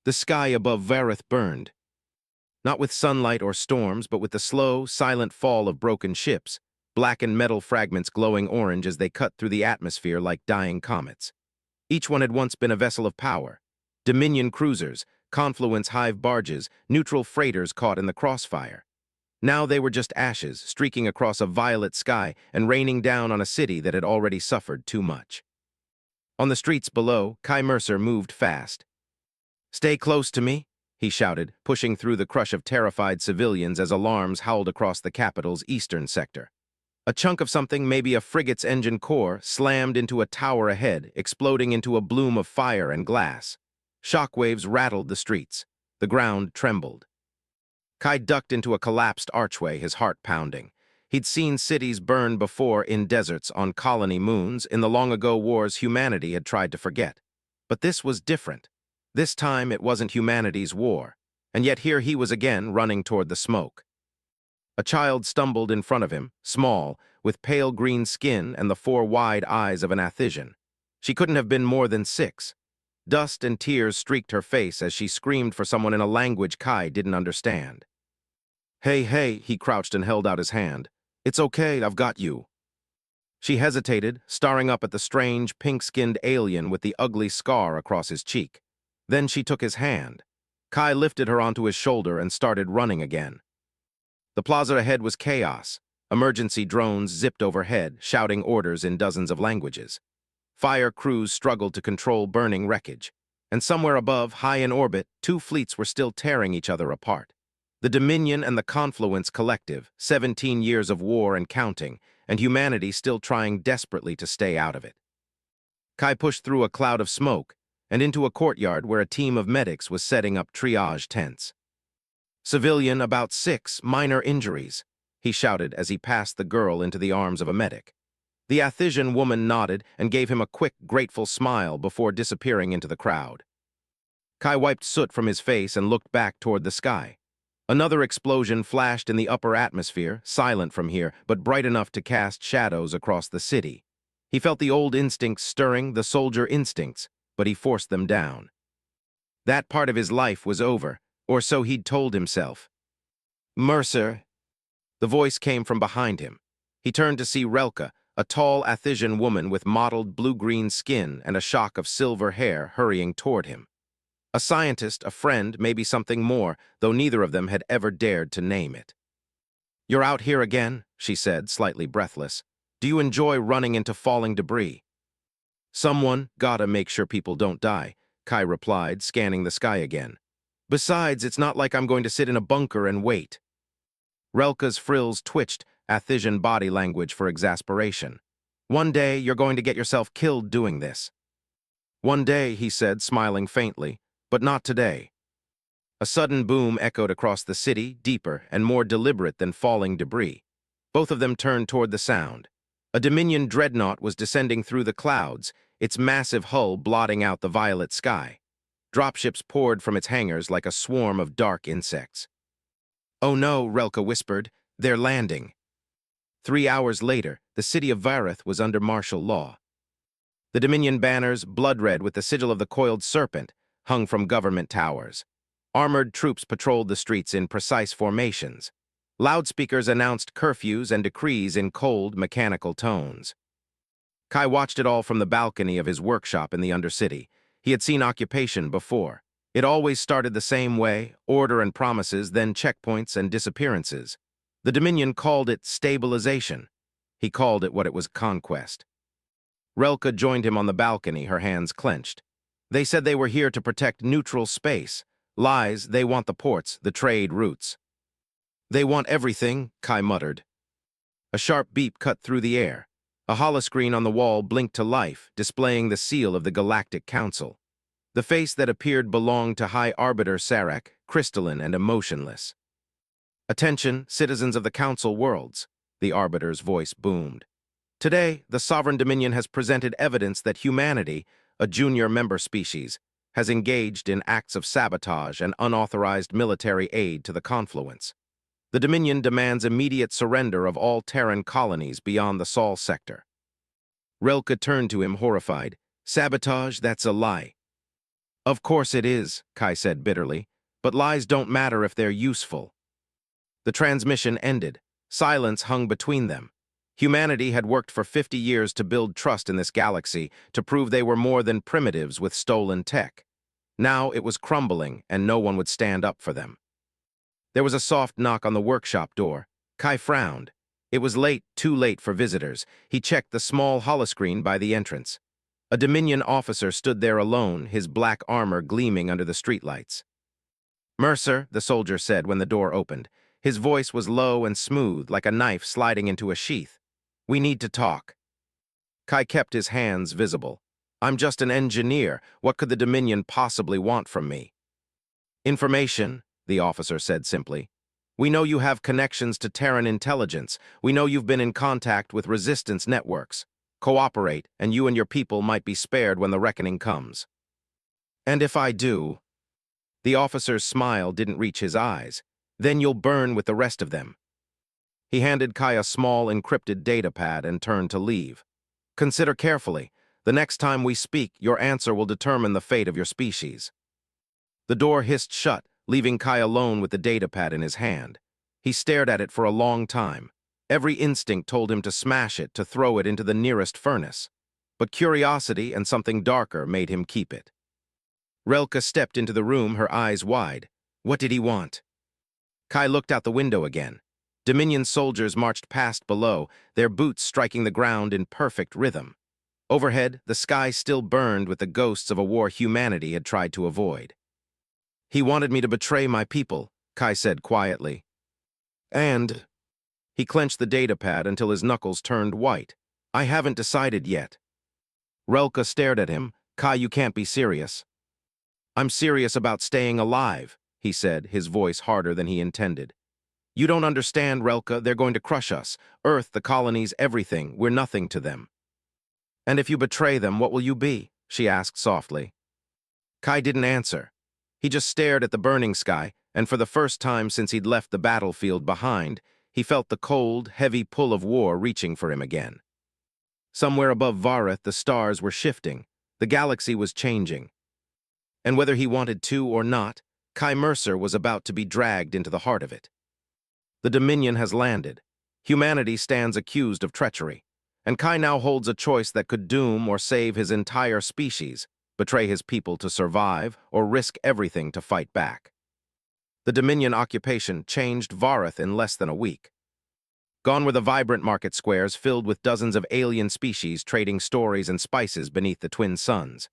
The sky above Vareth burned. Not with sunlight or storms, but with the slow, silent fall of broken ships, blackened metal fragments glowing orange as they cut through the atmosphere like dying comets. Each one had once been a vessel of power. Dominion cruisers, Confluence hive barges, neutral freighters caught in the crossfire. Now they were just ashes, streaking across a violet sky and raining down on a city that had already suffered too much. On the streets below, Kai Mercer moved fast. "Stay close to me," he shouted, pushing through the crush of terrified civilians as alarms howled across the capital's eastern sector. A chunk of something, maybe a frigate's engine core, slammed into a tower ahead, exploding into a bloom of fire and glass. Shockwaves rattled the streets. The ground trembled. Kai ducked into a collapsed archway, his heart pounding. He'd seen cities burn before in deserts, on colony moons, in the long-ago wars humanity had tried to forget. But this was different. This time it wasn't humanity's war, and yet here he was again, running toward the smoke. A child stumbled in front of him, small, with pale green skin and the four wide eyes of an Athisian. She couldn't have been more than 6. Dust and tears streaked her face as she screamed for someone in a language Kai didn't understand. "Hey, hey," he crouched and held out his hand. "It's okay, I've got you." She hesitated, staring up at the strange, pink-skinned alien with the ugly scar across his cheek. Then she took his hand. Kai lifted her onto his shoulder and started running again. The plaza ahead was chaos. Emergency drones zipped overhead, shouting orders in dozens of languages. Fire crews struggled to control burning wreckage. And somewhere above, high in orbit, 2 fleets were still tearing each other apart. The Dominion and the Confluence Collective, 17 years of war and counting, and humanity still trying desperately to stay out of it. Kai pushed through a cloud of smoke and into a courtyard where a team of medics was setting up triage tents. "Civilian, about 6, minor injuries," he shouted as he passed the girl into the arms of a medic. The Athisian woman nodded and gave him a quick, grateful smile before disappearing into the crowd. Kai wiped soot from his face and looked back toward the sky. Another explosion flashed in the upper atmosphere, silent from here, but bright enough to cast shadows across the city. He felt the old instincts stirring, the soldier instincts, but he forced them down. That part of his life was over, or so he'd told himself. "Mercer." The voice came from behind him. He turned to see Relka, a tall Athisian woman with mottled blue-green skin and a shock of silver hair, hurrying toward him. A scientist, a friend, maybe something more, though neither of them had ever dared to name it. "You're out here again," she said, slightly breathless. "Do you enjoy running into falling debris?" "Someone gotta make sure people don't die," Kai replied, scanning the sky again. "Besides, it's not like I'm going to sit in a bunker and wait." Relka's frills twitched, Athisian body language for exasperation. "One day, you're going to get yourself killed doing this." "One day," he said, smiling faintly, "but not today." A sudden boom echoed across the city, deeper and more deliberate than falling debris. Both of them turned toward the sound. A Dominion dreadnought was descending through the clouds, its massive hull blotting out the violet sky. Dropships poured from its hangars like a swarm of dark insects. "Oh no," Relka whispered, "they're landing." 3 hours later, the city of Vareth was under martial law. The Dominion banners, blood-red with the sigil of the coiled serpent, hung from government towers. Armored troops patrolled the streets in precise formations. Loudspeakers announced curfews and decrees in cold, mechanical tones. Kai watched it all from the balcony of his workshop in the Undercity. He had seen occupation before. It always started the same way, order and promises, then checkpoints and disappearances. The Dominion called it stabilization. He called it what it was, conquest. Relka joined him on the balcony, her hands clenched. "They said they were here to protect neutral space. Lies, they want the ports, the trade routes." "They want everything," Kai muttered. A sharp beep cut through the air. A holoscreen on the wall blinked to life, displaying the seal of the Galactic Council. The face that appeared belonged to High Arbiter Sarek, crystalline and emotionless. "Attention, citizens of the Council worlds," the Arbiter's voice boomed. "Today, the Sovereign Dominion has presented evidence that humanity, a junior member species, has engaged in acts of sabotage and unauthorized military aid to the Confluence. The Dominion demands immediate surrender of all Terran colonies beyond the Sol sector." Relka turned to him, horrified. "Sabotage, that's a lie." Of course it is, Kai said bitterly, but lies don't matter if they're useful. The transmission ended. Silence hung between them. Humanity had worked for 50 years to build trust in this galaxy, to prove they were more than primitives with stolen tech. Now it was crumbling, and no one would stand up for them. There was a soft knock on the workshop door. Kai frowned. It was late, too late for visitors. He checked the small holoscreen by the entrance. A Dominion officer stood there alone, his black armor gleaming under the streetlights. "Mercer," the soldier said when the door opened. His voice was low and smooth, like a knife sliding into a sheath. "We need to talk." Kai kept his hands visible. "I'm just an engineer. What could the Dominion possibly want from me?" "Information," the officer said simply. "We know you have connections to Terran intelligence. We know you've been in contact with resistance networks. Cooperate, and you and your people might be spared when the reckoning comes." "And if I do?" The officer's smile didn't reach his eyes. "Then you'll burn with the rest of them." He handed Kai a small encrypted data pad and turned to leave. "Consider carefully. The next time we speak, your answer will determine the fate of your species." The door hissed shut, leaving Kai alone with the data pad in his hand. He stared at it for a long time. Every instinct told him to smash it, to throw it into the nearest furnace. But curiosity and something darker made him keep it. Relka stepped into the room, her eyes wide. What did he want? Kai looked out the window again. Dominion soldiers marched past below, their boots striking the ground in perfect rhythm. Overhead, the sky still burned with the ghosts of a war humanity had tried to avoid. "He wanted me to betray my people," Kai said quietly. "And—" He clenched the data pad until his knuckles turned white. "I haven't decided yet." Relka stared at him. "Kai, you can't be serious." "I'm serious about staying alive," he said, his voice harder than he intended. "You don't understand, Relka. They're going to crush us. Earth, the colonies, everything. We're nothing to them." "And if you betray them, what will you be?" she asked softly. Kai didn't answer. He just stared at the burning sky, and for the first time since he'd left the battlefield behind, he felt the cold, heavy pull of war reaching for him again. Somewhere above Vareth, the stars were shifting. The galaxy was changing. And whether he wanted to or not, Kai Mercer was about to be dragged into the heart of it. The Dominion has landed. Humanity stands accused of treachery, and Kai now holds a choice that could doom or save his entire species, betray his people to survive, or risk everything to fight back. The Dominion occupation changed Vareth in less than a week. Gone were the vibrant market squares filled with dozens of alien species trading stories and spices beneath the twin suns.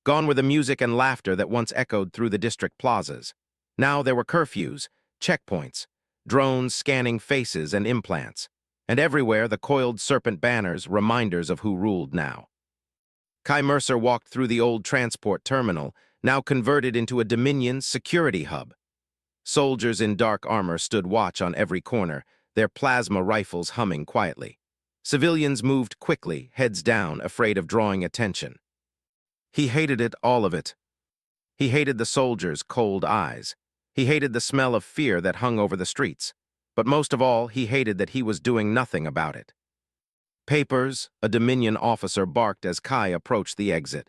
Gone were the music and laughter that once echoed through the district plazas. Now there were curfews, checkpoints, drones scanning faces and implants, and everywhere the coiled serpent banners, reminders of who ruled now. Kai Mercer walked through the old transport terminal, now converted into a Dominion security hub. Soldiers in dark armor stood watch on every corner, their plasma rifles humming quietly. Civilians moved quickly, heads down, afraid of drawing attention. He hated it, all of it. He hated the soldiers' cold eyes. He hated the smell of fear that hung over the streets. But most of all, he hated that he was doing nothing about it. "Papers," a Dominion officer barked as Kai approached the exit.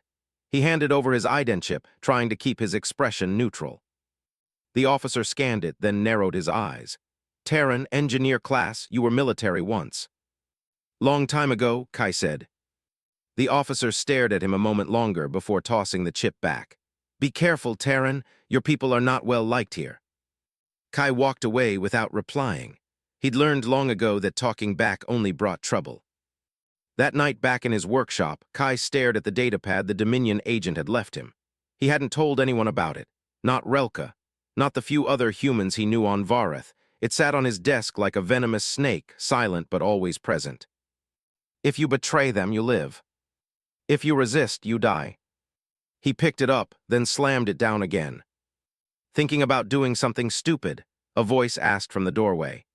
He handed over his identchip, trying to keep his expression neutral. The officer scanned it, then narrowed his eyes. "Terran, engineer class, you were military once." "Long time ago," Kai said. The officer stared at him a moment longer before tossing the chip back. "Be careful, Terran. Your people are not well liked here." Kai walked away without replying. He'd learned long ago that talking back only brought trouble. That night back in his workshop, Kai stared at the datapad the Dominion agent had left him. He hadn't told anyone about it. Not Relka. Not the few other humans he knew on Vareth. It sat on his desk like a venomous snake, silent but always present. "If you betray them, you live. If you resist, you die." He picked it up, then slammed it down again. "Thinking about doing something stupid?" a voice asked from the doorway.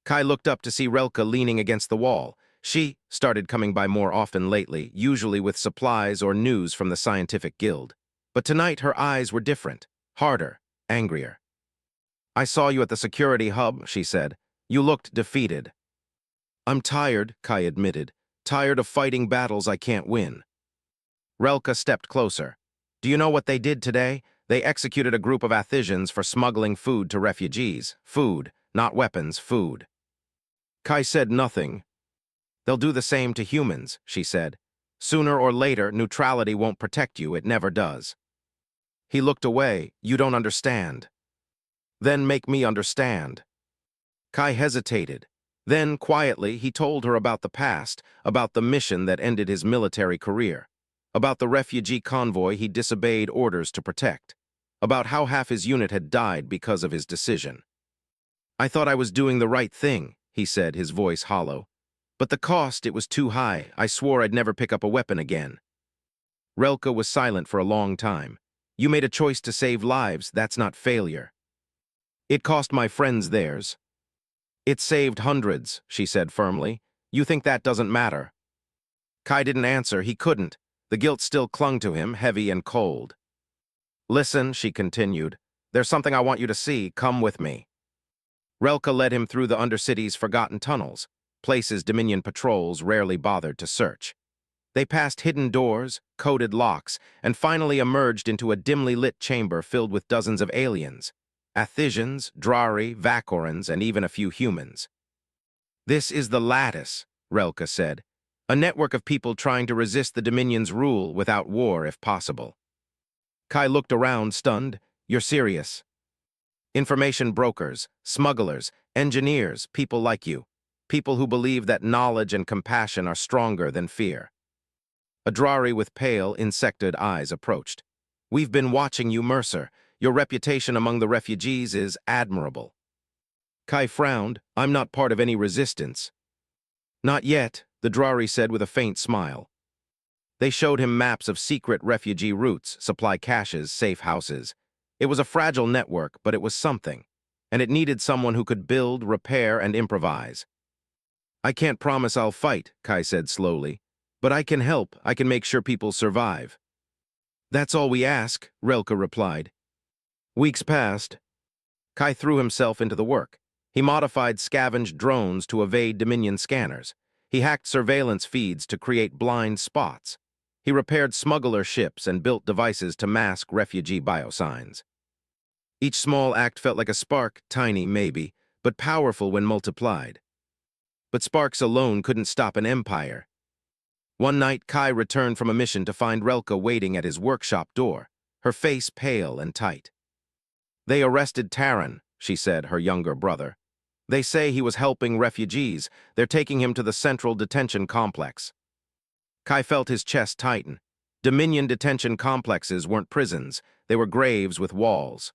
Kai looked up to see Relka leaning against the wall. She started coming by more often lately, usually with supplies or news from the scientific guild. But tonight her eyes were different, harder, angrier. "I saw you at the security hub," she said. "You looked defeated." "I'm tired," Kai admitted. "Tired of fighting battles I can't win." Relka stepped closer. Do you know what they did today? They executed a group of Athisians for smuggling food to refugees. Food, not weapons, food. Kai said nothing. They'll do the same to humans, she said. Sooner or later, neutrality won't protect you, it never does. He looked away. You don't understand. Then make me understand. Kai hesitated. Then, quietly, he told her about the past, about the mission that ended his military career, about the refugee convoy he disobeyed orders to protect, about how half his unit had died because of his decision. I thought I was doing the right thing, he said, his voice hollow. But the cost, it was too high. I swore I'd never pick up a weapon again. Relka was silent for a long time. You made a choice to save lives, that's not failure. It cost my friends theirs. It saved hundreds, she said firmly. You think that doesn't matter? Kai didn't answer, he couldn't. The guilt still clung to him, heavy and cold. Listen, she continued. There's something I want you to see, come with me. Relka led him through the Undercity's forgotten tunnels, places Dominion patrols rarely bothered to search. They passed hidden doors, coded locks, and finally emerged into a dimly lit chamber filled with dozens of aliens. Athisians, Drari, Vakorans, and even a few humans. This is the Lattice, Relka said. A network of people trying to resist the Dominion's rule without war if possible. Kai looked around, stunned. You're serious? Information brokers, smugglers, engineers, people like you. People who believe that knowledge and compassion are stronger than fear. A Drari with pale, insected eyes approached. We've been watching you, Mercer. Your reputation among the refugees is admirable. Kai frowned. I'm not part of any resistance. Not yet, the Drari said with a faint smile. They showed him maps of secret refugee routes, supply caches, safe houses. It was a fragile network, but it was something, and it needed someone who could build, repair, and improvise. I can't promise I'll fight, Kai said slowly, but I can help. I can make sure people survive. That's all we ask, Relka replied. Weeks passed. Kai threw himself into the work. He modified scavenged drones to evade Dominion scanners. He hacked surveillance feeds to create blind spots. He repaired smuggler ships and built devices to mask refugee biosigns. Each small act felt like a spark, tiny maybe, but powerful when multiplied. But sparks alone couldn't stop an empire. One night, Kai returned from a mission to find Relka waiting at his workshop door, her face pale and tight. They arrested Taran, she said, her younger brother. They say he was helping refugees. They're taking him to the central detention complex. Kai felt his chest tighten. Dominion detention complexes weren't prisons. They were graves with walls.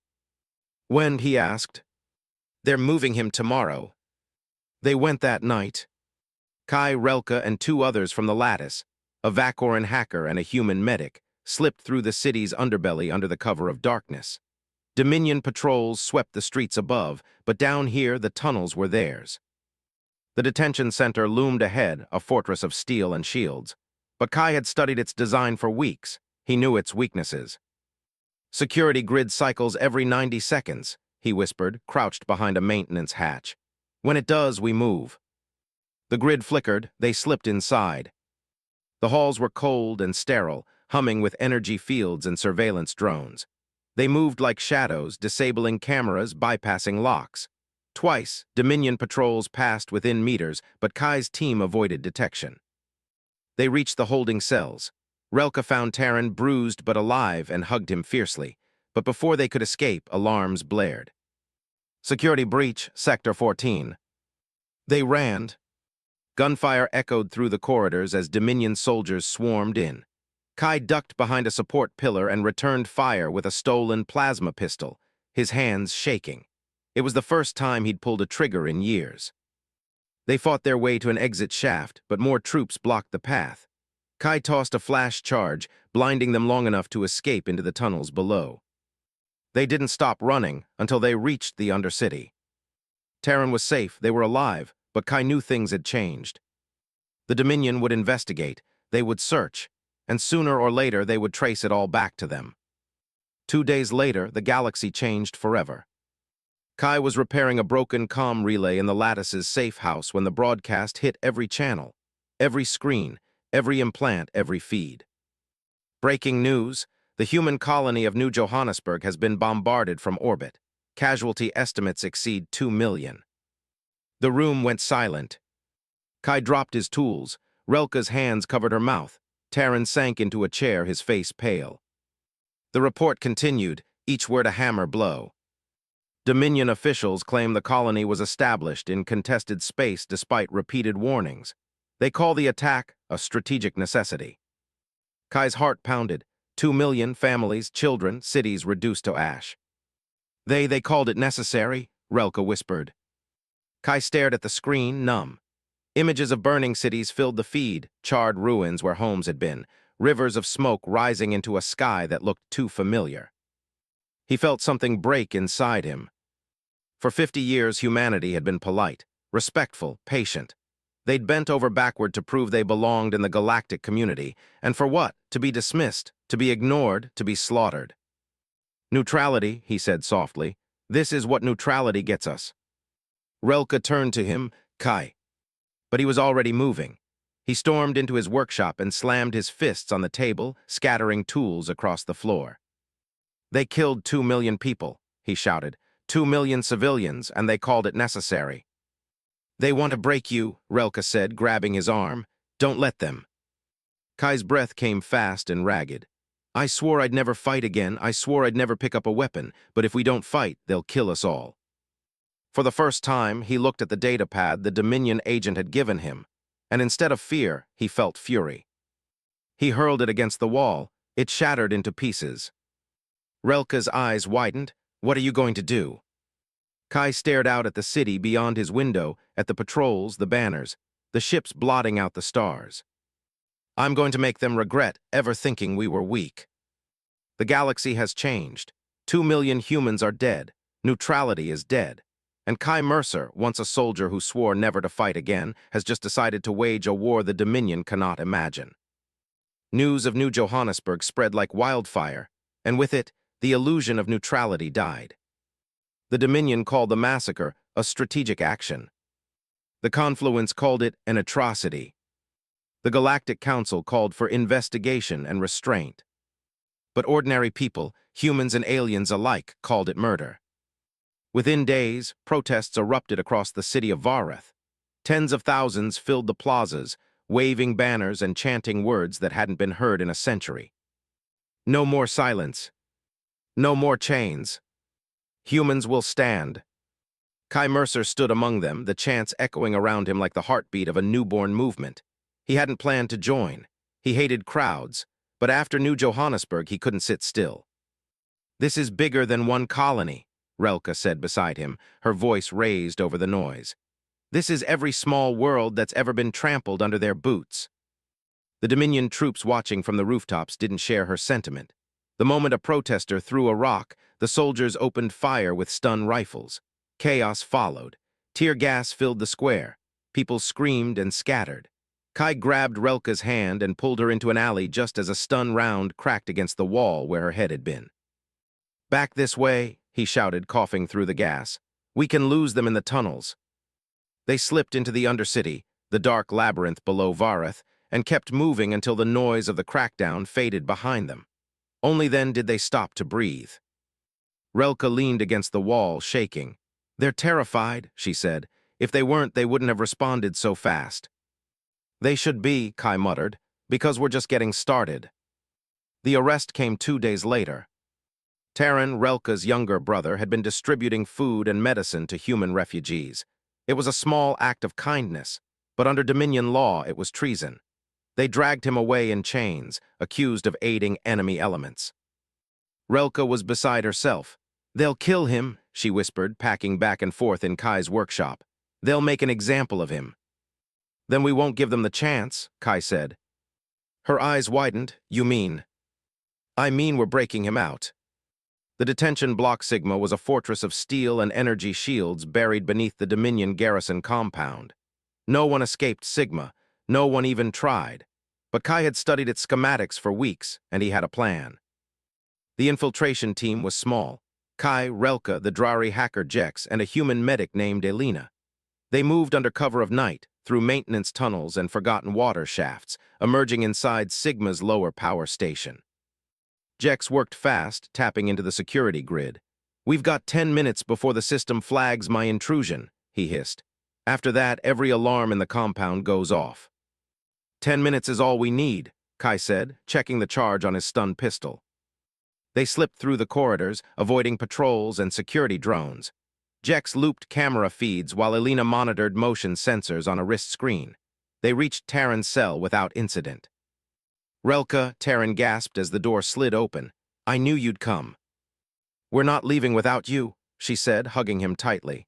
When, he asked. They're moving him tomorrow. They went that night. Kai, Relka, and two others from the Lattice, a Vakoran hacker and a human medic, slipped through the city's underbelly under the cover of darkness. Dominion patrols swept the streets above, but down here the tunnels were theirs. The detention center loomed ahead, a fortress of steel and shields. But Kai had studied its design for weeks. He knew its weaknesses. Security grid cycles every 90 seconds, he whispered, crouched behind a maintenance hatch. When it does, we move. The grid flickered, they slipped inside. The halls were cold and sterile, humming with energy fields and surveillance drones. They moved like shadows, disabling cameras, bypassing locks. Twice, Dominion patrols passed within meters, but Kai's team avoided detection. They reached the holding cells. Relka found Taran bruised but alive and hugged him fiercely. But before they could escape, alarms blared. Security breach, Sector 14. They ran. Gunfire echoed through the corridors as Dominion soldiers swarmed in. Kai ducked behind a support pillar and returned fire with a stolen plasma pistol, his hands shaking. It was the first time he'd pulled a trigger in years. They fought their way to an exit shaft, but more troops blocked the path. Kai tossed a flash charge, blinding them long enough to escape into the tunnels below. They didn't stop running until they reached the Undercity. Taran was safe, they were alive, but Kai knew things had changed. The Dominion would investigate, they would search, and sooner or later they would trace it all back to them. 2 days later, the galaxy changed forever. Kai was repairing a broken comm relay in the Lattice's safe house when the broadcast hit every channel, every screen, every implant, every feed. Breaking news, The human colony of New Johannesburg has been bombarded from orbit. Casualty estimates exceed 2 million. The room went silent. Kai dropped his tools. Relka's hands covered her mouth. Terran sank into a chair, his face pale. The report continued, each word a hammer blow. Dominion officials claim the colony was established in contested space despite repeated warnings. They call the attack a strategic necessity. Kai's heart pounded. 2 million families, children, cities reduced to ash. They called it necessary, Relka whispered. Kai stared at the screen, numb. Images of burning cities filled the feed, charred ruins where homes had been, rivers of smoke rising into a sky that looked too familiar. He felt something break inside him. For 50 years, humanity had been polite, respectful, patient. They'd bent over backward to prove they belonged in the galactic community, and for what? To be dismissed, to be ignored, to be slaughtered. Neutrality, he said softly. This is what neutrality gets us. Relka turned to him, Kai. But he was already moving. He stormed into his workshop and slammed his fists on the table, scattering tools across the floor. They killed 2 million people, he shouted. 2 million civilians, and they called it necessary. They want to break you, Relka said, grabbing his arm. Don't let them. Kai's breath came fast and ragged. I swore I'd never fight again. I swore I'd never pick up a weapon, but if we don't fight, they'll kill us all. For the first time, he looked at the data pad the Dominion agent had given him, and instead of fear, he felt fury. He hurled it against the wall. It shattered into pieces. Relka's eyes widened. What are you going to do? Kai stared out at the city beyond his window, at the patrols, the banners, the ships blotting out the stars. I'm going to make them regret ever thinking we were weak. The galaxy has changed. 2 million humans are dead. Neutrality is dead. And Kai Mercer, once a soldier who swore never to fight again, has just decided to wage a war the Dominion cannot imagine. News of New Johannesburg spread like wildfire, and with it, the illusion of neutrality died. The Dominion called the massacre a strategic action. The Confluence called it an atrocity. The Galactic Council called for investigation and restraint. But ordinary people, humans and aliens alike, called it murder. Within days, protests erupted across the city of Vareth. Tens of thousands filled the plazas, waving banners and chanting words that hadn't been heard in a century. No more silence. No more chains. Humans will stand. Kai Mercer stood among them, the chants echoing around him like the heartbeat of a newborn movement. He hadn't planned to join. He hated crowds, but after New Johannesburg, he couldn't sit still. This is bigger than one colony, Relka said beside him, her voice raised over the noise. This is every small world that's ever been trampled under their boots. The Dominion troops watching from the rooftops didn't share her sentiment. The moment a protester threw a rock, the soldiers opened fire with stun rifles. Chaos followed. Tear gas filled the square. People screamed and scattered. Kai grabbed Relka's hand and pulled her into an alley just as a stun round cracked against the wall where her head had been. Back this way, he shouted, coughing through the gas. We can lose them in the tunnels. They slipped into the Undercity, the dark labyrinth below Vareth, and kept moving until the noise of the crackdown faded behind them. Only then did they stop to breathe. Relka leaned against the wall, shaking. They're terrified, she said. If they weren't, they wouldn't have responded so fast. They should be, Kai muttered, because we're just getting started. The arrest came 2 days later. Terran, Relka's younger brother, had been distributing food and medicine to human refugees. It was a small act of kindness, but under Dominion law, it was treason. They dragged him away in chains, accused of aiding enemy elements. Relka was beside herself. They'll kill him, she whispered, packing back and forth in Kai's workshop. They'll make an example of him. Then we won't give them the chance, Kai said. Her eyes widened. You mean? I mean we're breaking him out. The detention block Sigma was a fortress of steel and energy shields buried beneath the Dominion garrison compound. No one escaped Sigma. No one even tried. But Kai had studied its schematics for weeks, and he had a plan. The infiltration team was small. Kai, Relka, the Drari hacker Jex, and a human medic named Elena. They moved under cover of night, through maintenance tunnels and forgotten water shafts, emerging inside Sigma's lower power station. Jex worked fast, tapping into the security grid. "We've got 10 minutes before the system flags my intrusion," he hissed. "After that, every alarm in the compound goes off." 10 minutes is all we need, Kai said, checking the charge on his stun pistol. They slipped through the corridors, avoiding patrols and security drones. Jex looped camera feeds while Elena monitored motion sensors on a wrist screen. They reached Terran's cell without incident. "Relka," Terran gasped as the door slid open. "I knew you'd come." "We're not leaving without you," she said, hugging him tightly.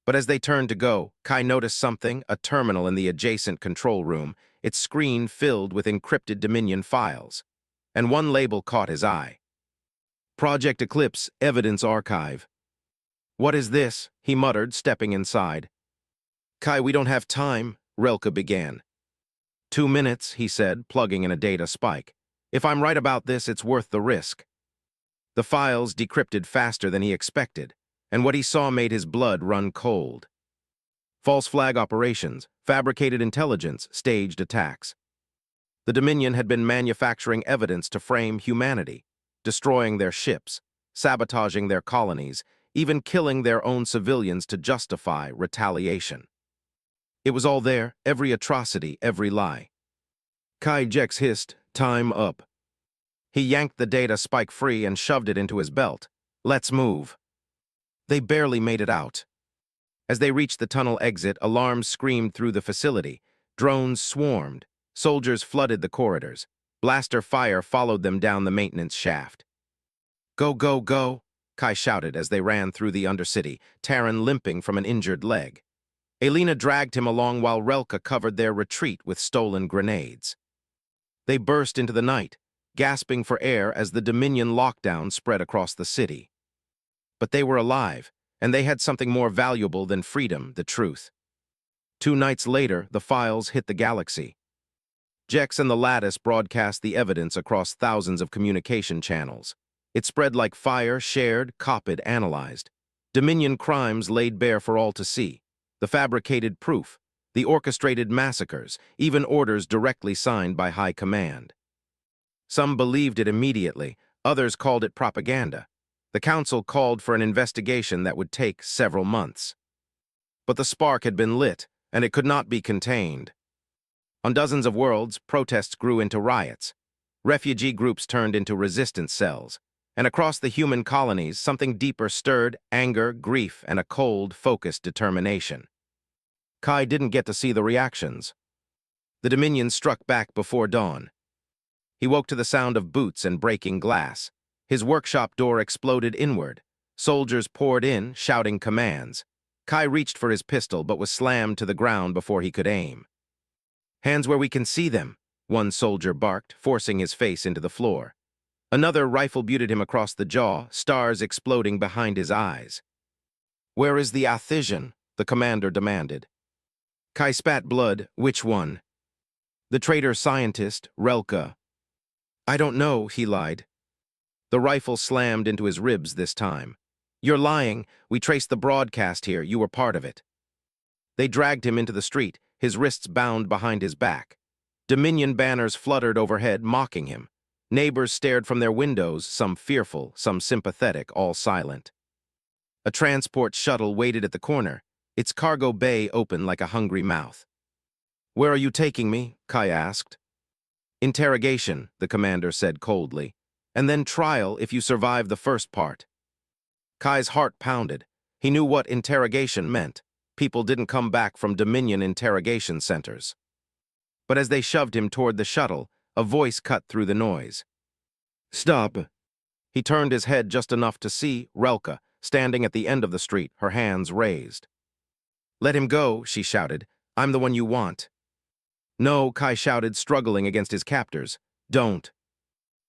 But as they turned to go, Kai noticed something, a terminal in the adjacent control room, its screen filled with encrypted Dominion files. And one label caught his eye. "Project Eclipse Evidence Archive." "What is this?" he muttered, stepping inside. "Kai, we don't have time," Relka began. 2 minutes, he said, plugging in a data spike. "If I'm right about this, it's worth the risk." The files decrypted faster than he expected, and what he saw made his blood run cold. False flag operations, fabricated intelligence, staged attacks. The Dominion had been manufacturing evidence to frame humanity, destroying their ships, sabotaging their colonies, even killing their own civilians to justify retaliation. It was all there, every atrocity, every lie. Kai Jex hissed, "Time up." He yanked the data spike free and shoved it into his belt. "Let's move." They barely made it out. As they reached the tunnel exit, alarms screamed through the facility. Drones swarmed. Soldiers flooded the corridors. Blaster fire followed them down the maintenance shaft. "Go, go, go," Kai shouted as they ran through the Undercity, Terran limping from an injured leg. Elena dragged him along while Relka covered their retreat with stolen grenades. They burst into the night, gasping for air as the Dominion lockdown spread across the city. But they were alive, and they had something more valuable than freedom, the truth. 2 nights later, the files hit the galaxy. Jex and the Lattice broadcast the evidence across thousands of communication channels. It spread like fire, shared, copied, analyzed. Dominion crimes laid bare for all to see. The fabricated proof, the orchestrated massacres, even orders directly signed by High Command. Some believed it immediately, others called it propaganda. The Council called for an investigation that would take several months. But the spark had been lit, and it could not be contained. On dozens of worlds, protests grew into riots. Refugee groups turned into resistance cells. And across the human colonies, something deeper stirred: anger, grief, and a cold, focused determination. Kai didn't get to see the reactions. The Dominion struck back before dawn. He woke to the sound of boots and breaking glass. His workshop door exploded inward. Soldiers poured in, shouting commands. Kai reached for his pistol but was slammed to the ground before he could aim. "Hands where we can see them," one soldier barked, forcing his face into the floor. Another rifle butted him across the jaw, stars exploding behind his eyes. "Where is the Athisian?" the commander demanded. Kai spat blood. "Which one?" "The traitor scientist, Relka." "I don't know," he lied. The rifle slammed into his ribs this time. "You're lying. We traced the broadcast here. You were part of it." They dragged him into the street, his wrists bound behind his back. Dominion banners fluttered overhead, mocking him. Neighbors stared from their windows, some fearful, some sympathetic, all silent. A transport shuttle waited at the corner, its cargo bay open like a hungry mouth. "Where are you taking me?" Kai asked. "Interrogation," the commander said coldly, "and then trial if you survive the first part." Kai's heart pounded. He knew what interrogation meant. People didn't come back from Dominion interrogation centers. But as they shoved him toward the shuttle, a voice cut through the noise. "Stop." He turned his head just enough to see Relka, standing at the end of the street, her hands raised. "Let him go," she shouted. "I'm the one you want." "No," Kai shouted, struggling against his captors. "Don't."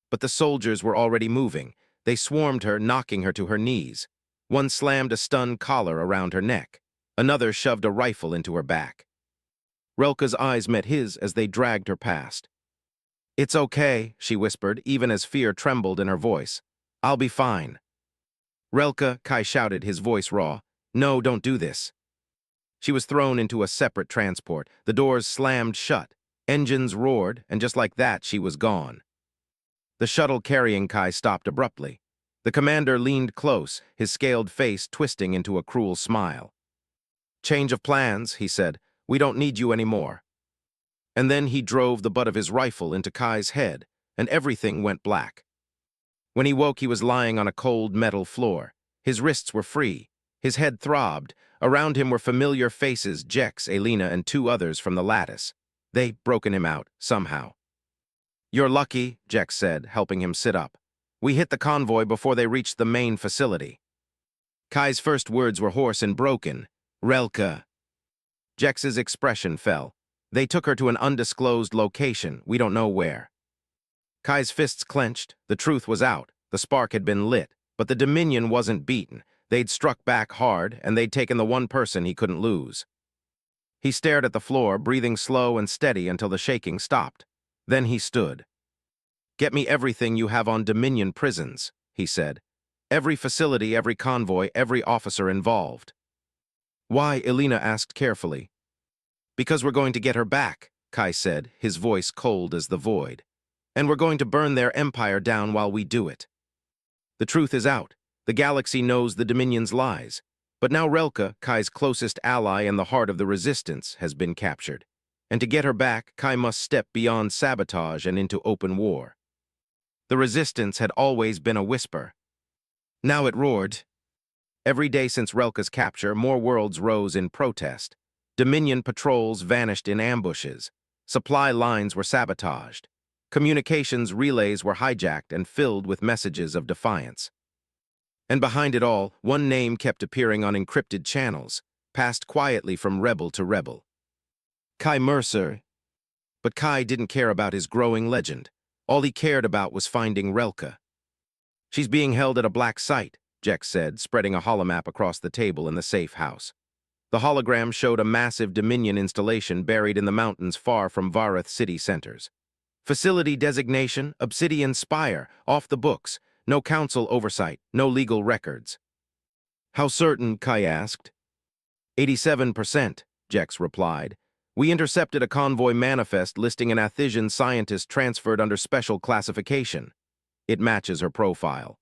But the soldiers were already moving. They swarmed her, knocking her to her knees. One slammed a stun collar around her neck. Another shoved a rifle into her back. Relka's eyes met his as they dragged her past. "It's okay," she whispered, even as fear trembled in her voice. "I'll be fine." "Relka," Kai shouted, his voice raw. "No, don't do this." She was thrown into a separate transport. The doors slammed shut. Engines roared, and just like that, she was gone. The shuttle carrying Kai stopped abruptly. The commander leaned close, his scaled face twisting into a cruel smile. "Change of plans," he said. "We don't need you anymore." And then he drove the butt of his rifle into Kai's head, and everything went black. When he woke, he was lying on a cold metal floor. His wrists were free. His head throbbed. Around him were familiar faces, Jex, Elena, and two others from the lattice. They'd broken him out, somehow. "You're lucky," Jex said, helping him sit up. "We hit the convoy before they reached the main facility." Kai's first words were hoarse and broken. "Relka." Jex's expression fell. "They took her to an undisclosed location, we don't know where." Kai's fists clenched. The truth was out. The spark had been lit, but the Dominion wasn't beaten. They'd struck back hard, and they'd taken the one person he couldn't lose. He stared at the floor, breathing slow and steady until the shaking stopped. Then he stood. "Get me everything you have on Dominion prisons," he said. "Every facility, every convoy, every officer involved." "Why?" Elena asked carefully. "Because we're going to get her back," Kai said, his voice cold as the void. "And we're going to burn their empire down while we do it. The truth is out. The galaxy knows the Dominion's lies. But now Relka, Kai's closest ally and the heart of the resistance, has been captured. And to get her back, Kai must step beyond sabotage and into open war. The resistance had always been a whisper. Now it roared. Every day since Relka's capture, more worlds rose in protest. Dominion patrols vanished in ambushes. Supply lines were sabotaged. Communications relays were hijacked and filled with messages of defiance. And behind it all, one name kept appearing on encrypted channels, passed quietly from rebel to rebel. Kai Mercer. But Kai didn't care about his growing legend. All he cared about was finding Relka. "She's being held at a black site," Jex said, spreading a holomap across the table in the safe house. The hologram showed a massive Dominion installation buried in the mountains far from Vareth city centers. Facility designation, Obsidian Spire, off the books. No council oversight, no legal records. "How certain?" Kai asked. 87%, Jex replied. "We intercepted a convoy manifest listing an Athisian scientist transferred under special classification. It matches her profile."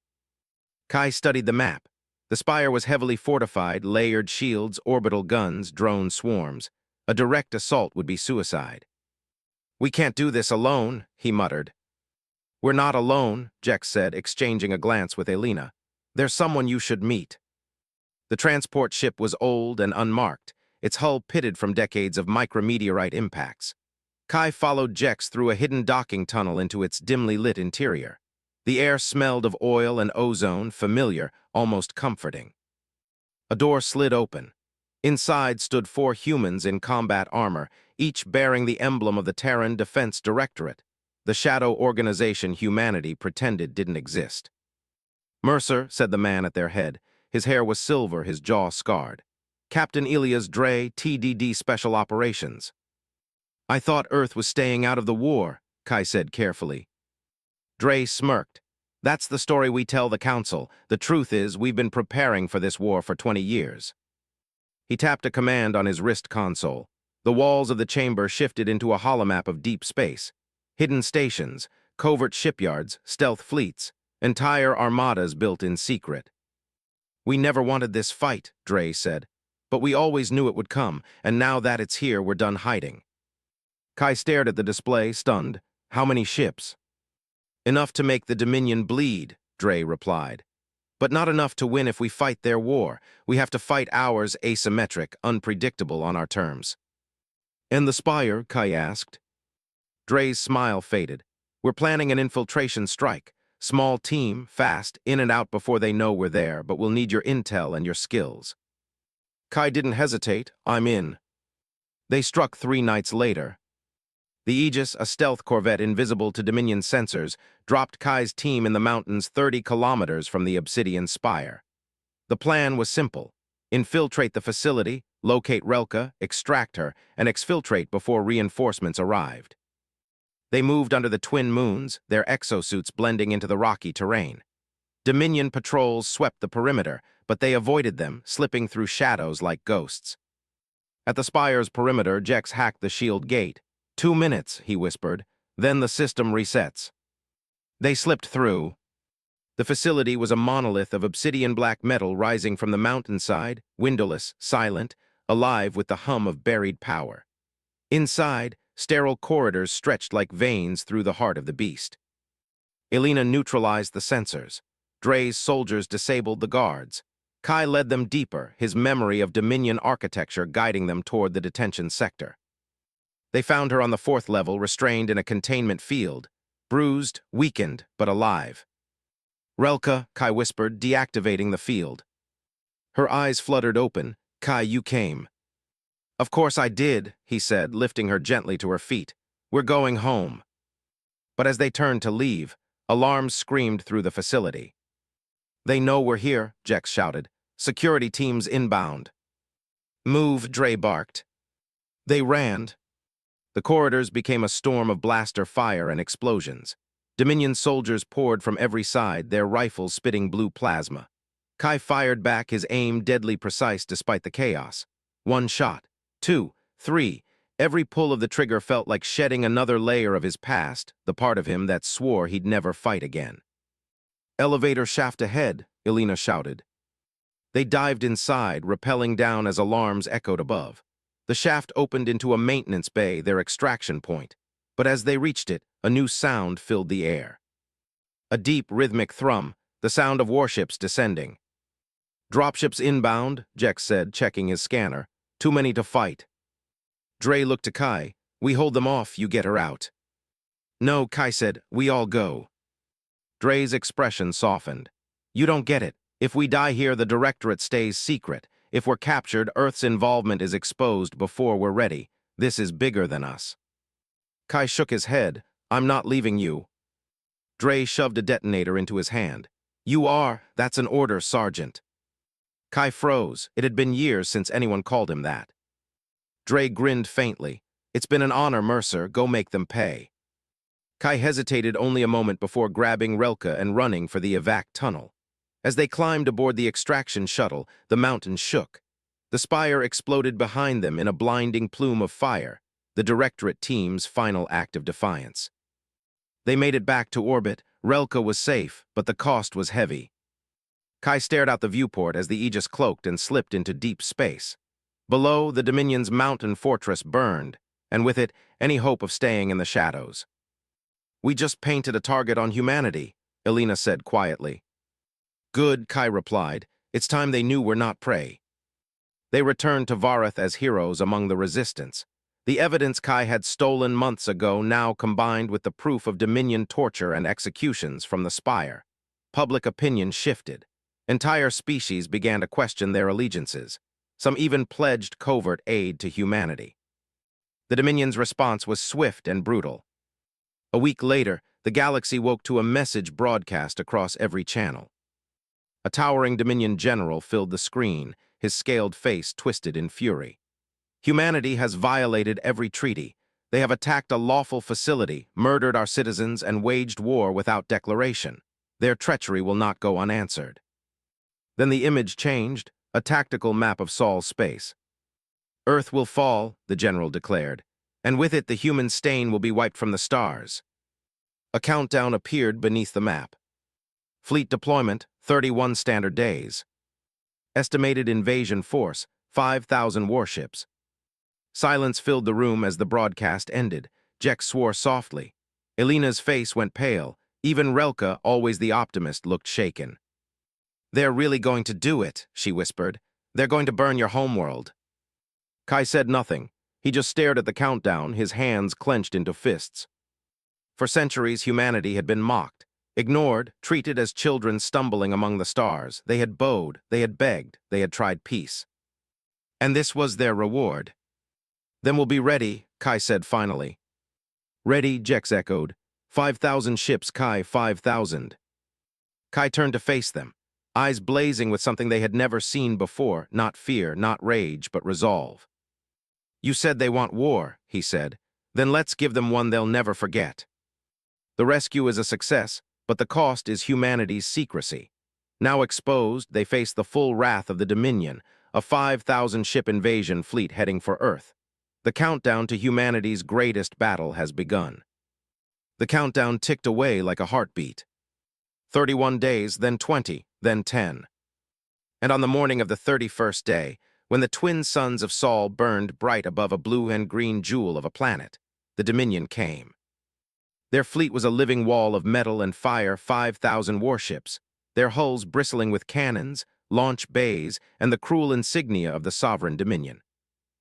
Kai studied the map. The spire was heavily fortified, layered shields, orbital guns, drone swarms. A direct assault would be suicide. "We can't do this alone," he muttered. "We're not alone," Jex said, exchanging a glance with Elena. "There's someone you should meet." The transport ship was old and unmarked, its hull pitted from decades of micrometeorite impacts. Kai followed Jex through a hidden docking tunnel into its dimly lit interior. The air smelled of oil and ozone, familiar, almost comforting. A door slid open. Inside stood 4 humans in combat armor, each bearing the emblem of the Terran Defense Directorate, the shadow organization humanity pretended didn't exist. "Mercer," said the man at their head. His hair was silver, his jaw scarred. "Captain Elias Dre, TDD Special Operations." "I thought Earth was staying out of the war," Kai said carefully. Dre smirked. "That's the story we tell the Council. The truth is, we've been preparing for this war for 20 years. He tapped a command on his wrist console. The walls of the chamber shifted into a holomap of deep space. Hidden stations, covert shipyards, stealth fleets, entire armadas built in secret. "We never wanted this fight," Dre said. "But we always knew it would come, and now that it's here, we're done hiding." Kai stared at the display, stunned. "How many ships?" "Enough to make the Dominion bleed," Dre replied. "But not enough to win if we fight their war. We have to fight ours asymmetric, unpredictable on our terms." "And the Spire?" Kai asked. Dre's smile faded. "We're planning an infiltration strike. Small team, fast, in and out before they know we're there, but we'll need your intel and your skills." Kai didn't hesitate. "I'm in." They struck 3 nights later. The Aegis, a stealth corvette invisible to Dominion sensors, dropped Kai's team in the mountains 30 kilometers from the Obsidian Spire. The plan was simple. Infiltrate the facility, locate Relka, extract her, and exfiltrate before reinforcements arrived. They moved under the twin moons, their exosuits blending into the rocky terrain. Dominion patrols swept the perimeter, but they avoided them, slipping through shadows like ghosts. At the Spire's perimeter, Jex hacked the shield gate. 2 minutes, he whispered. Then the system resets. They slipped through. The facility was a monolith of obsidian black metal rising from the mountainside, windowless, silent, alive with the hum of buried power. Inside, sterile corridors stretched like veins through the heart of the beast. Elena neutralized the sensors. Dre's soldiers disabled the guards. Kai led them deeper, his memory of Dominion architecture guiding them toward the detention sector. They found her on the 4th level, restrained in a containment field, bruised, weakened, but alive. "Relka," Kai whispered, deactivating the field. Her eyes fluttered open. "Kai, you came." "Of course I did," he said, lifting her gently to her feet. "We're going home." But as they turned to leave, alarms screamed through the facility. "They know we're here," Jex shouted. "Security teams inbound." "Move," Dre barked. They ran. The corridors became a storm of blaster fire and explosions. Dominion soldiers poured from every side, their rifles spitting blue plasma. Kai fired back, his aim deadly precise despite the chaos. 1 shot, 2, 3. Every pull of the trigger felt like shedding another layer of his past, the part of him that swore he'd never fight again. "Elevator shaft ahead," Elena shouted. They dived inside, rappelling down as alarms echoed above. The shaft opened into a maintenance bay, their extraction point. But as they reached it, a new sound filled the air. A deep, rhythmic thrum, the sound of warships descending. "Dropships inbound," Jex said, checking his scanner. "Too many to fight." Dre looked to Kai. "We hold them off, you get her out." "No," Kai said, "we all go." Dre's expression softened. "You don't get it. If we die here, the Directorate stays secret. If we're captured, Earth's involvement is exposed before we're ready. This is bigger than us." Kai shook his head. "I'm not leaving you." Dre shoved a detonator into his hand. "You are. That's an order, Sergeant." Kai froze. It had been years since anyone called him that. Dre grinned faintly. "It's been an honor, Mercer. Go make them pay." Kai hesitated only a moment before grabbing Relka and running for the evac tunnel. As they climbed aboard the extraction shuttle, the mountain shook. The spire exploded behind them in a blinding plume of fire, the Directorate team's final act of defiance. They made it back to orbit. Relka was safe, but the cost was heavy. Kai stared out the viewport as the Aegis cloaked and slipped into deep space. Below, the Dominion's mountain fortress burned, and with it, any hope of staying in the shadows. "We just painted a target on humanity," Elena said quietly. "Good," Kai replied. "It's time they knew we're not prey." They returned to Vareth as heroes among the resistance. The evidence Kai had stolen months ago now combined with the proof of Dominion torture and executions from the spire. Public opinion shifted. Entire species began to question their allegiances. Some even pledged covert aid to humanity. The Dominion's response was swift and brutal. A week later, the galaxy woke to a message broadcast across every channel. A towering Dominion general filled the screen, his scaled face twisted in fury. "Humanity has violated every treaty. They have attacked a lawful facility, murdered our citizens, and waged war without declaration. Their treachery will not go unanswered." Then the image changed, a tactical map of Sol's space. "Earth will fall," the general declared, "and with it the human stain will be wiped from the stars." A countdown appeared beneath the map. Fleet deployment, 31 standard days. Estimated invasion force, 5,000 warships. Silence filled the room as the broadcast ended. Jex swore softly. Elena's face went pale. Even Relka, always the optimist, looked shaken. "They're really going to do it," she whispered. "They're going to burn your homeworld." Kai said nothing. He just stared at the countdown, his hands clenched into fists. For centuries, humanity had been mocked, ignored, treated as children stumbling among the stars. They had bowed, they had begged, they had tried peace. And this was their reward. "Then we'll be ready," Kai said finally. "Ready," Jex echoed. 5,000 ships, Kai, 5,000. Kai turned to face them, eyes blazing with something they had never seen before, not fear, not rage, but resolve. "You said they want war," he said. "Then let's give them one they'll never forget." The rescue is a success, but the cost is humanity's secrecy. Now exposed, they face the full wrath of the Dominion, a 5,000-ship invasion fleet heading for Earth. The countdown to humanity's greatest battle has begun. The countdown ticked away like a heartbeat. 31 days, then 20, then 10. And on the morning of the 31st day, when the twin suns of Sol burned bright above a blue and green jewel of a planet, the Dominion came. Their fleet was a living wall of metal and fire, 5,000 warships, their hulls bristling with cannons, launch bays, and the cruel insignia of the sovereign Dominion.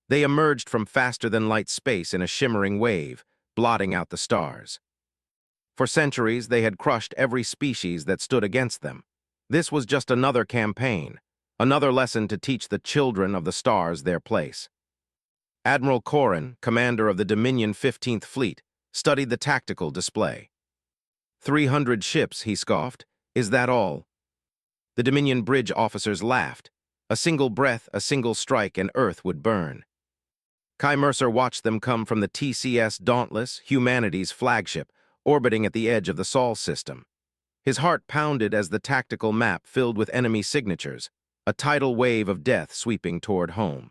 They emerged from faster-than-light space in a shimmering wave, blotting out the stars. For centuries, they had crushed every species that stood against them. This was just another campaign, another lesson to teach the children of the stars their place. Admiral Corrin, commander of the Dominion 15th Fleet, studied the tactical display. 300 ships, he scoffed. Is that all? The Dominion bridge officers laughed. A single breath, a single strike, and Earth would burn. Kai Mercer watched them come from the TCS Dauntless, humanity's flagship, orbiting at the edge of the Sol system. His heart pounded as the tactical map filled with enemy signatures, a tidal wave of death sweeping toward home.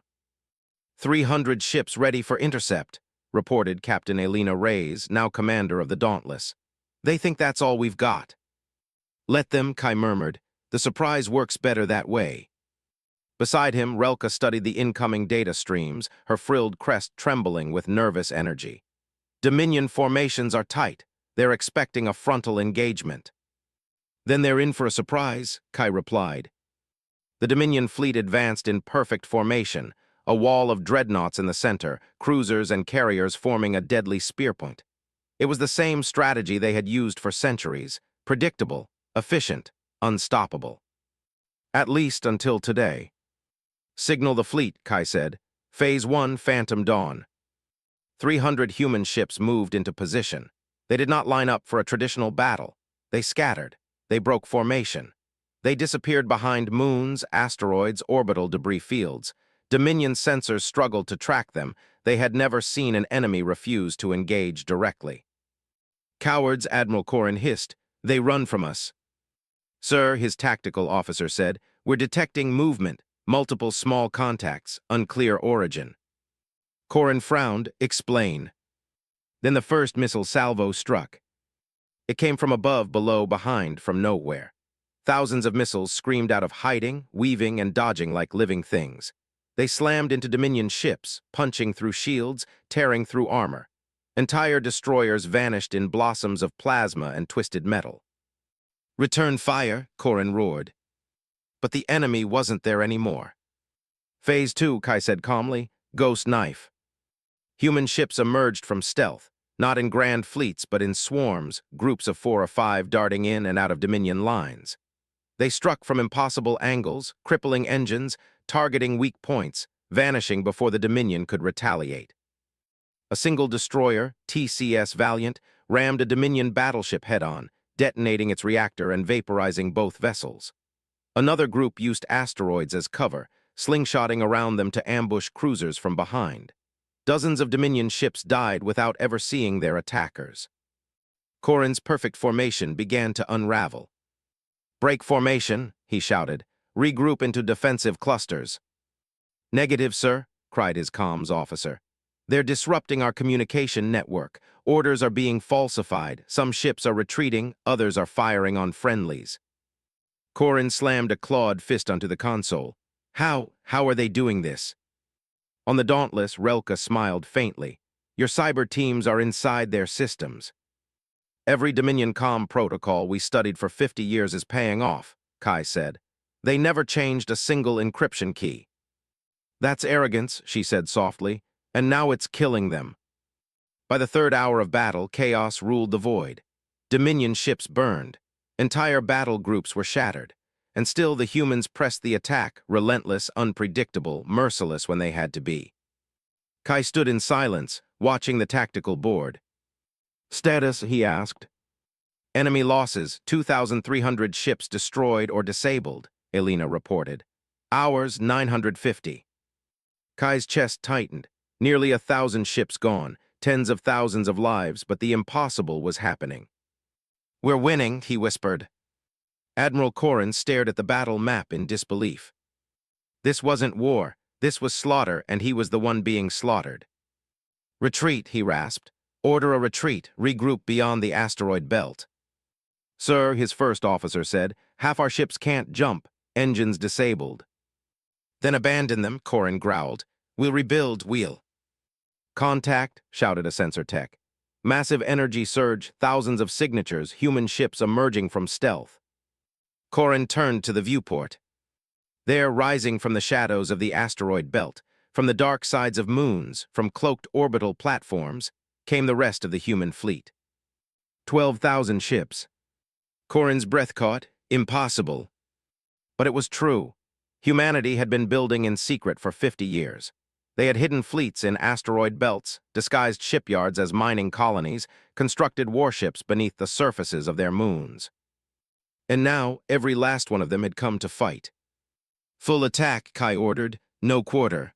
300 ships ready for intercept, reported Captain Elena Reyes, now commander of the Dauntless. They think that's all we've got. Let them, Kai murmured. The surprise works better that way. Beside him, Relka studied the incoming data streams, her frilled crest trembling with nervous energy. Dominion formations are tight. They're expecting a frontal engagement. Then they're in for a surprise, Kai replied. The Dominion fleet advanced in perfect formation, a wall of dreadnoughts in the center, cruisers and carriers forming a deadly spearpoint. It was the same strategy they had used for centuries, predictable, efficient, unstoppable. At least until today. Signal the fleet, Kai said. Phase 1, Phantom Dawn. 300 human ships moved into position. They did not line up for a traditional battle. They scattered. They broke formation. They disappeared behind moons, asteroids, orbital debris fields. Dominion sensors struggled to track them. They had never seen an enemy refuse to engage directly. Cowards, Admiral Corrin hissed. They run from us. Sir, his tactical officer said, we're detecting movement, multiple small contacts, unclear origin. Corrin frowned. Explain. Then the first missile salvo struck. It came from above, below, behind, from nowhere. Thousands of missiles screamed out of hiding, weaving, and dodging like living things. They slammed into Dominion ships, punching through shields, tearing through armor. Entire destroyers vanished in blossoms of plasma and twisted metal. Return fire, Corrin roared. But the enemy wasn't there anymore. Phase 2, Kai said calmly, Ghost Knife. Human ships emerged from stealth, not in grand fleets but in swarms, groups of 4 or 5 darting in and out of Dominion lines. They struck from impossible angles, crippling engines, targeting weak points, vanishing before the Dominion could retaliate. A single destroyer, TCS Valiant, rammed a Dominion battleship head-on, detonating its reactor and vaporizing both vessels. Another group used asteroids as cover, slingshotting around them to ambush cruisers from behind. Dozens of Dominion ships died without ever seeing their attackers. Corrin's perfect formation began to unravel. Break formation, he shouted. Regroup into defensive clusters. Negative, sir, cried his comms officer. They're disrupting our communication network. Orders are being falsified. Some ships are retreating, others are firing on friendlies. Corrin slammed a clawed fist onto the console. How are they doing this? On the Dauntless, Relka smiled faintly. Your cyber teams are inside their systems. Every Dominion comm protocol we studied for 50 years is paying off, Kai said. They never changed a single encryption key. That's arrogance, she said softly, and now it's killing them. By the 3rd hour of battle, chaos ruled the void. Dominion ships burned. Entire battle groups were shattered. And still the humans pressed the attack, relentless, unpredictable, merciless when they had to be. Kai stood in silence, watching the tactical board. Status, he asked. Enemy losses, 2,300 ships destroyed or disabled, Elena reported. Ours, 950. Kai's chest tightened. Nearly 1,000 ships gone, tens of thousands of lives, but the impossible was happening. We're winning, he whispered. Admiral Corrin stared at the battle map in disbelief. This wasn't war, this was slaughter, and he was the one being slaughtered. Retreat, he rasped. Order a retreat, regroup beyond the asteroid belt. Sir, his first officer said, half our ships can't jump, engines disabled. Then abandon them, Corin growled. We'll rebuild, we'll. Contact, shouted a sensor tech. Massive energy surge, thousands of signatures, human ships emerging from stealth. Corin turned to the viewport. There, rising from the shadows of the asteroid belt, from the dark sides of moons, from cloaked orbital platforms, came the rest of the human fleet. 12,000 ships. Corin's breath caught. Impossible. But it was true. Humanity had been building in secret for 50 years. They had hidden fleets in asteroid belts, disguised shipyards as mining colonies, constructed warships beneath the surfaces of their moons. And now, every last one of them had come to fight. Full attack, Kai ordered, no quarter.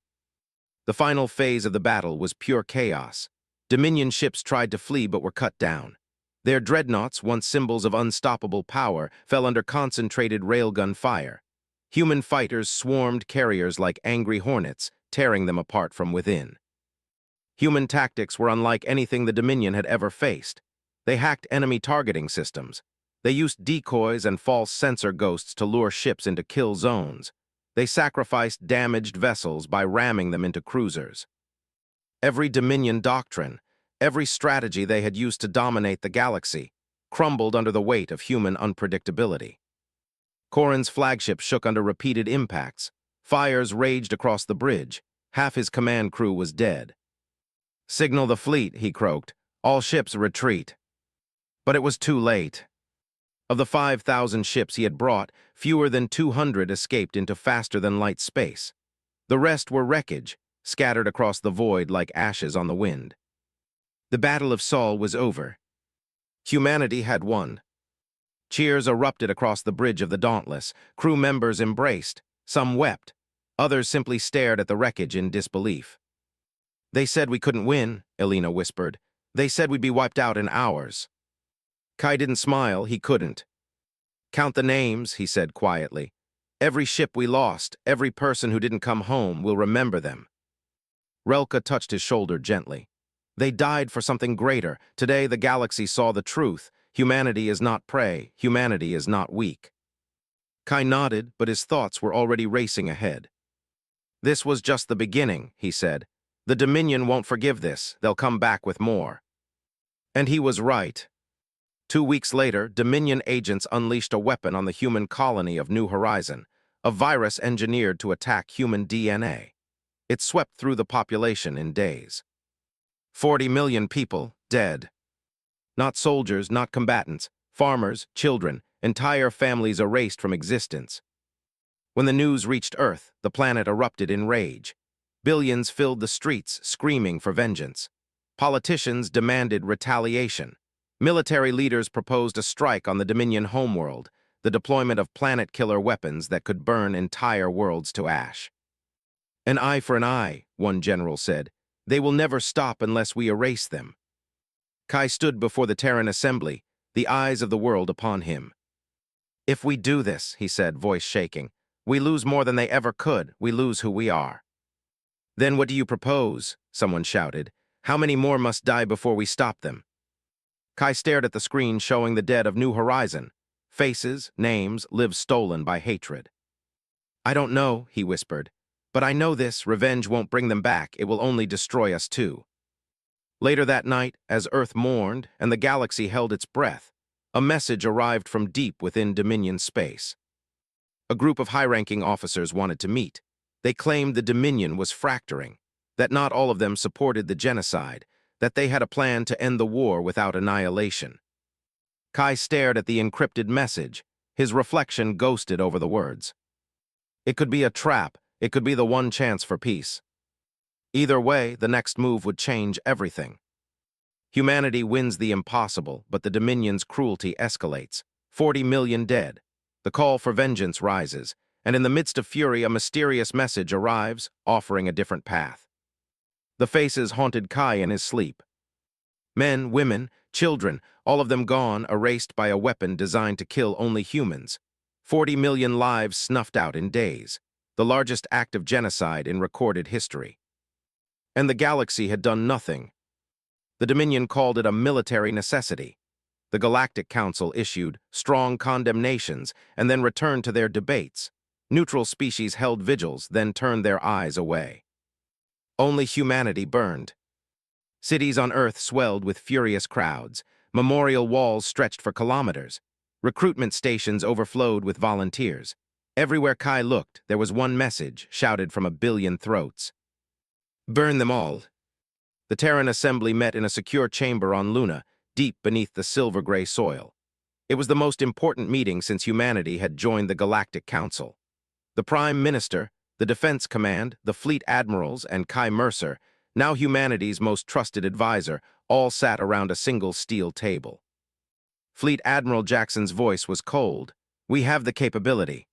The final phase of the battle was pure chaos. Dominion ships tried to flee but were cut down. Their dreadnoughts, once symbols of unstoppable power, fell under concentrated railgun fire. Human fighters swarmed carriers like angry hornets, tearing them apart from within. Human tactics were unlike anything the Dominion had ever faced. They hacked enemy targeting systems. They used decoys and false sensor ghosts to lure ships into kill zones. They sacrificed damaged vessels by ramming them into cruisers. Every Dominion doctrine, every strategy they had used to dominate the galaxy, crumbled under the weight of human unpredictability. Corin's flagship shook under repeated impacts. Fires raged across the bridge. Half his command crew was dead. Signal the fleet, he croaked. All ships retreat. But it was too late. Of the 5,000 ships he had brought, fewer than 200 escaped into faster-than-light space. The rest were wreckage, scattered across the void like ashes on the wind. The Battle of Sol was over. Humanity had won. Cheers erupted across the bridge of the Dauntless. Crew members embraced. Some wept. Others simply stared at the wreckage in disbelief. They said we couldn't win, Elena whispered. They said we'd be wiped out in hours. Kai didn't smile, he couldn't. Count the names, he said quietly. Every ship we lost, every person who didn't come home, will remember them. Relka touched his shoulder gently. They died for something greater. Today the galaxy saw the truth. Humanity is not prey. Humanity is not weak. Kai nodded, but his thoughts were already racing ahead. This was just the beginning, he said. The Dominion won't forgive this. They'll come back with more. And he was right. 2 weeks later, Dominion agents unleashed a weapon on the human colony of New Horizon, a virus engineered to attack human DNA. It swept through the population in days. 40 million people dead. Not soldiers, not combatants, farmers, children, entire families erased from existence. When the news reached Earth, the planet erupted in rage. Billions filled the streets, screaming for vengeance. Politicians demanded retaliation. Military leaders proposed a strike on the Dominion homeworld, the deployment of planet-killer weapons that could burn entire worlds to ash. An eye for an eye, one general said. They will never stop unless we erase them. Kai stood before the Terran assembly, the eyes of the world upon him. If we do this, he said, voice shaking, we lose more than they ever could. We lose who we are. Then what do you propose? Someone shouted. How many more must die before we stop them? Kai stared at the screen showing the dead of New Horizon. Faces, names, lives stolen by hatred. I don't know, he whispered. But I know this, revenge won't bring them back. It will only destroy us too. Later that night, as Earth mourned and the galaxy held its breath, a message arrived from deep within Dominion space. A group of high-ranking officers wanted to meet. They claimed the Dominion was fracturing, that not all of them supported the genocide, that they had a plan to end the war without annihilation. Kai stared at the encrypted message, his reflection ghosted over the words. It could be a trap, it could be the one chance for peace. Either way, the next move would change everything. Humanity wins the impossible, but the Dominion's cruelty escalates. 40 million dead. The call for vengeance rises, and in the midst of fury, a mysterious message arrives, offering a different path. The faces haunted Kai in his sleep. Men, women, children, all of them gone, erased by a weapon designed to kill only humans. 40 million lives snuffed out in days, the largest act of genocide in recorded history. And the galaxy had done nothing. The Dominion called it a military necessity. The Galactic Council issued strong condemnations and then returned to their debates. Neutral species held vigils, then turned their eyes away. Only humanity burned. Cities on Earth swelled with furious crowds. Memorial walls stretched for kilometers. Recruitment stations overflowed with volunteers. Everywhere Kai looked, there was one message shouted from a billion throats. Burn them all. The Terran Assembly met in a secure chamber on Luna, deep beneath the silver-gray soil. It was the most important meeting since humanity had joined the Galactic Council. The Prime Minister, the Defense Command, the Fleet Admirals, and Kai Mercer, now humanity's most trusted advisor, all sat around a single steel table. Fleet Admiral Jackson's voice was cold. We have the capability.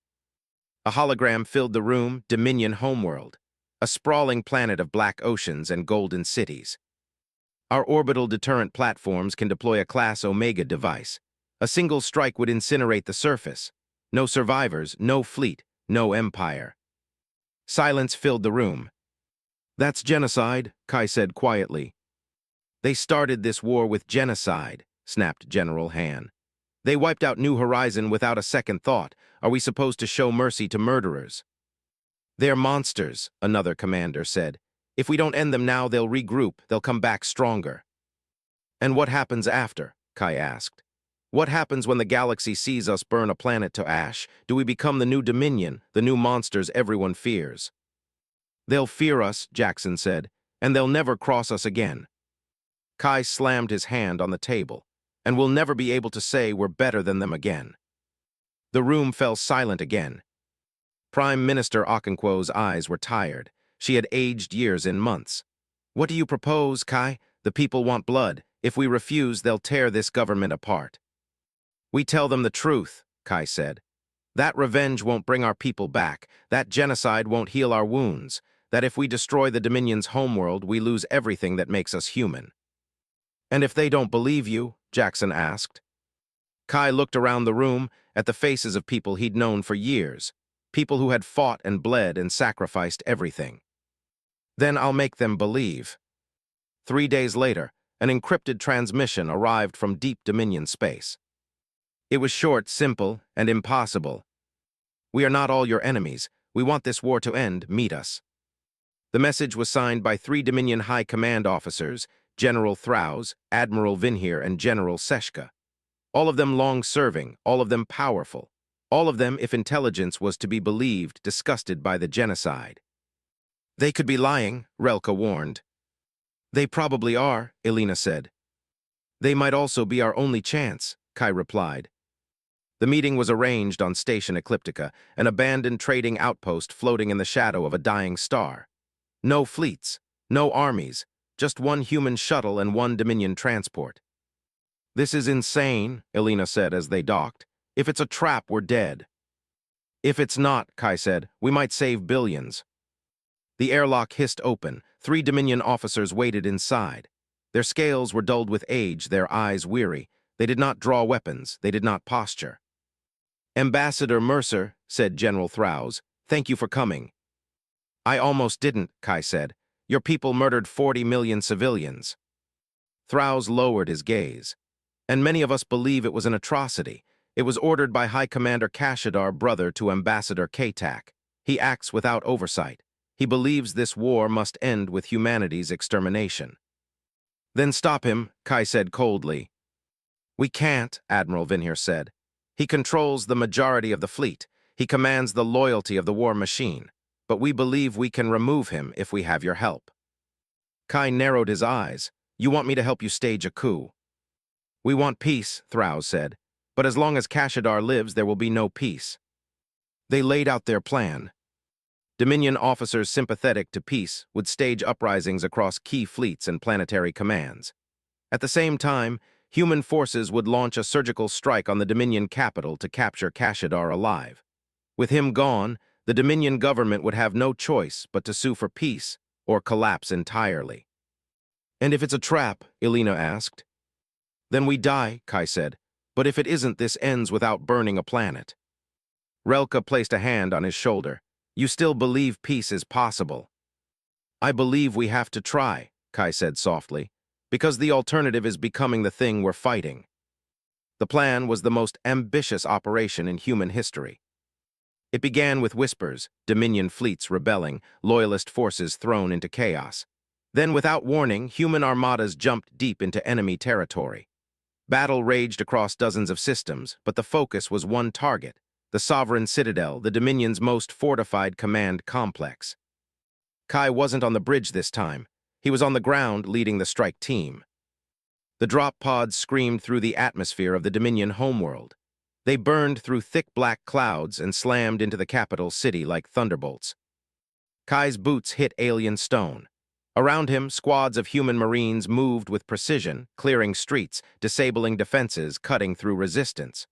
A hologram filled the room, Dominion Homeworld, a sprawling planet of black oceans and golden cities. Our orbital deterrent platforms can deploy a Class Omega device. A single strike would incinerate the surface. No survivors, no fleet, no empire. Silence filled the room. That's genocide, Kai said quietly. They started this war with genocide, snapped General Han. They wiped out New Horizon without a second thought. Are we supposed to show mercy to murderers? They're monsters, another commander said. If we don't end them now, they'll regroup, they'll come back stronger. And what happens after? Kai asked. What happens when the galaxy sees us burn a planet to ash? Do we become the new Dominion, the new monsters everyone fears? They'll fear us, Jackson said, and they'll never cross us again. Kai slammed his hand on the table, and we'll never be able to say we're better than them again. The room fell silent again. Prime Minister Okonkwo's eyes were tired. She had aged years in months. What do you propose, Kai? The people want blood. If we refuse, they'll tear this government apart. We tell them the truth, Kai said. That revenge won't bring our people back. That genocide won't heal our wounds. That if we destroy the Dominion's homeworld, we lose everything that makes us human. And if they don't believe you? Jackson asked. Kai looked around the room at the faces of people he'd known for years, people who had fought and bled and sacrificed everything. Then I'll make them believe. 3 days later, an encrypted transmission arrived from deep Dominion space. It was short, simple, and impossible. We are not all your enemies. We want this war to end. Meet us. The message was signed by 3 Dominion High Command officers, General Thrauz, Admiral Vinhir, and General Seshka. All of them long-serving, all of them powerful. All of them, if intelligence was to be believed, disgusted by the genocide. They could be lying, Relka warned. They probably are, Elena said. They might also be our only chance, Kai replied. The meeting was arranged on Station Ecliptica, an abandoned trading outpost floating in the shadow of a dying star. No fleets, no armies, just one human shuttle and one Dominion transport. This is insane, Elena said as they docked. If it's a trap, we're dead. If it's not, Kai said, we might save billions. The airlock hissed open. 3 Dominion officers waited inside. Their scales were dulled with age, their eyes weary. They did not draw weapons, they did not posture. Ambassador Mercer, said General Thrauz, thank you for coming. I almost didn't, Kai said. Your people murdered 40 million civilians. Thrauz lowered his gaze. And many of us believe it was an atrocity. It was ordered by High Commander Kashidar, brother to Ambassador Katak. He acts without oversight. He believes this war must end with humanity's extermination. Then stop him, Kai said coldly. We can't, Admiral Vinhir said. He controls the majority of the fleet. He commands the loyalty of the war machine. But we believe we can remove him if we have your help. Kai narrowed his eyes. You want me to help you stage a coup? We want peace, Thrauz said. But as long as Kashidar lives, there will be no peace. They laid out their plan. Dominion officers sympathetic to peace would stage uprisings across key fleets and planetary commands. At the same time, human forces would launch a surgical strike on the Dominion capital to capture Kashidar alive. With him gone, the Dominion government would have no choice but to sue for peace or collapse entirely. And if it's a trap, Elena asked. Then we die, Kai said. But if it isn't, this ends without burning a planet. Relka placed a hand on his shoulder. You still believe peace is possible? I believe we have to try, Kai said softly. Because the alternative is becoming the thing we're fighting. The plan was the most ambitious operation in human history. It began with whispers, Dominion fleets rebelling, loyalist forces thrown into chaos. Then, without warning, human armadas jumped deep into enemy territory. Battle raged across dozens of systems, but the focus was one target, the Sovereign Citadel, the Dominion's most fortified command complex. Kai wasn't on the bridge this time. He was on the ground leading the strike team. The drop pods screamed through the atmosphere of the Dominion homeworld. They burned through thick black clouds and slammed into the capital city like thunderbolts. Kai's boots hit alien stone. Around him, squads of human marines moved with precision, clearing streets, disabling defenses, cutting through resistance.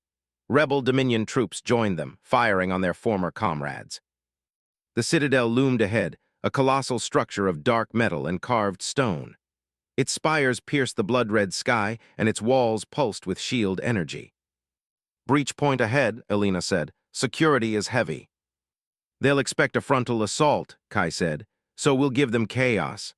Rebel Dominion troops joined them, firing on their former comrades. The citadel loomed ahead, a colossal structure of dark metal and carved stone. Its spires pierced the blood-red sky, and its walls pulsed with shield energy. "Breach point ahead," Elena said. "Security is heavy." "They'll expect a frontal assault," Kai said, "so we'll give them chaos."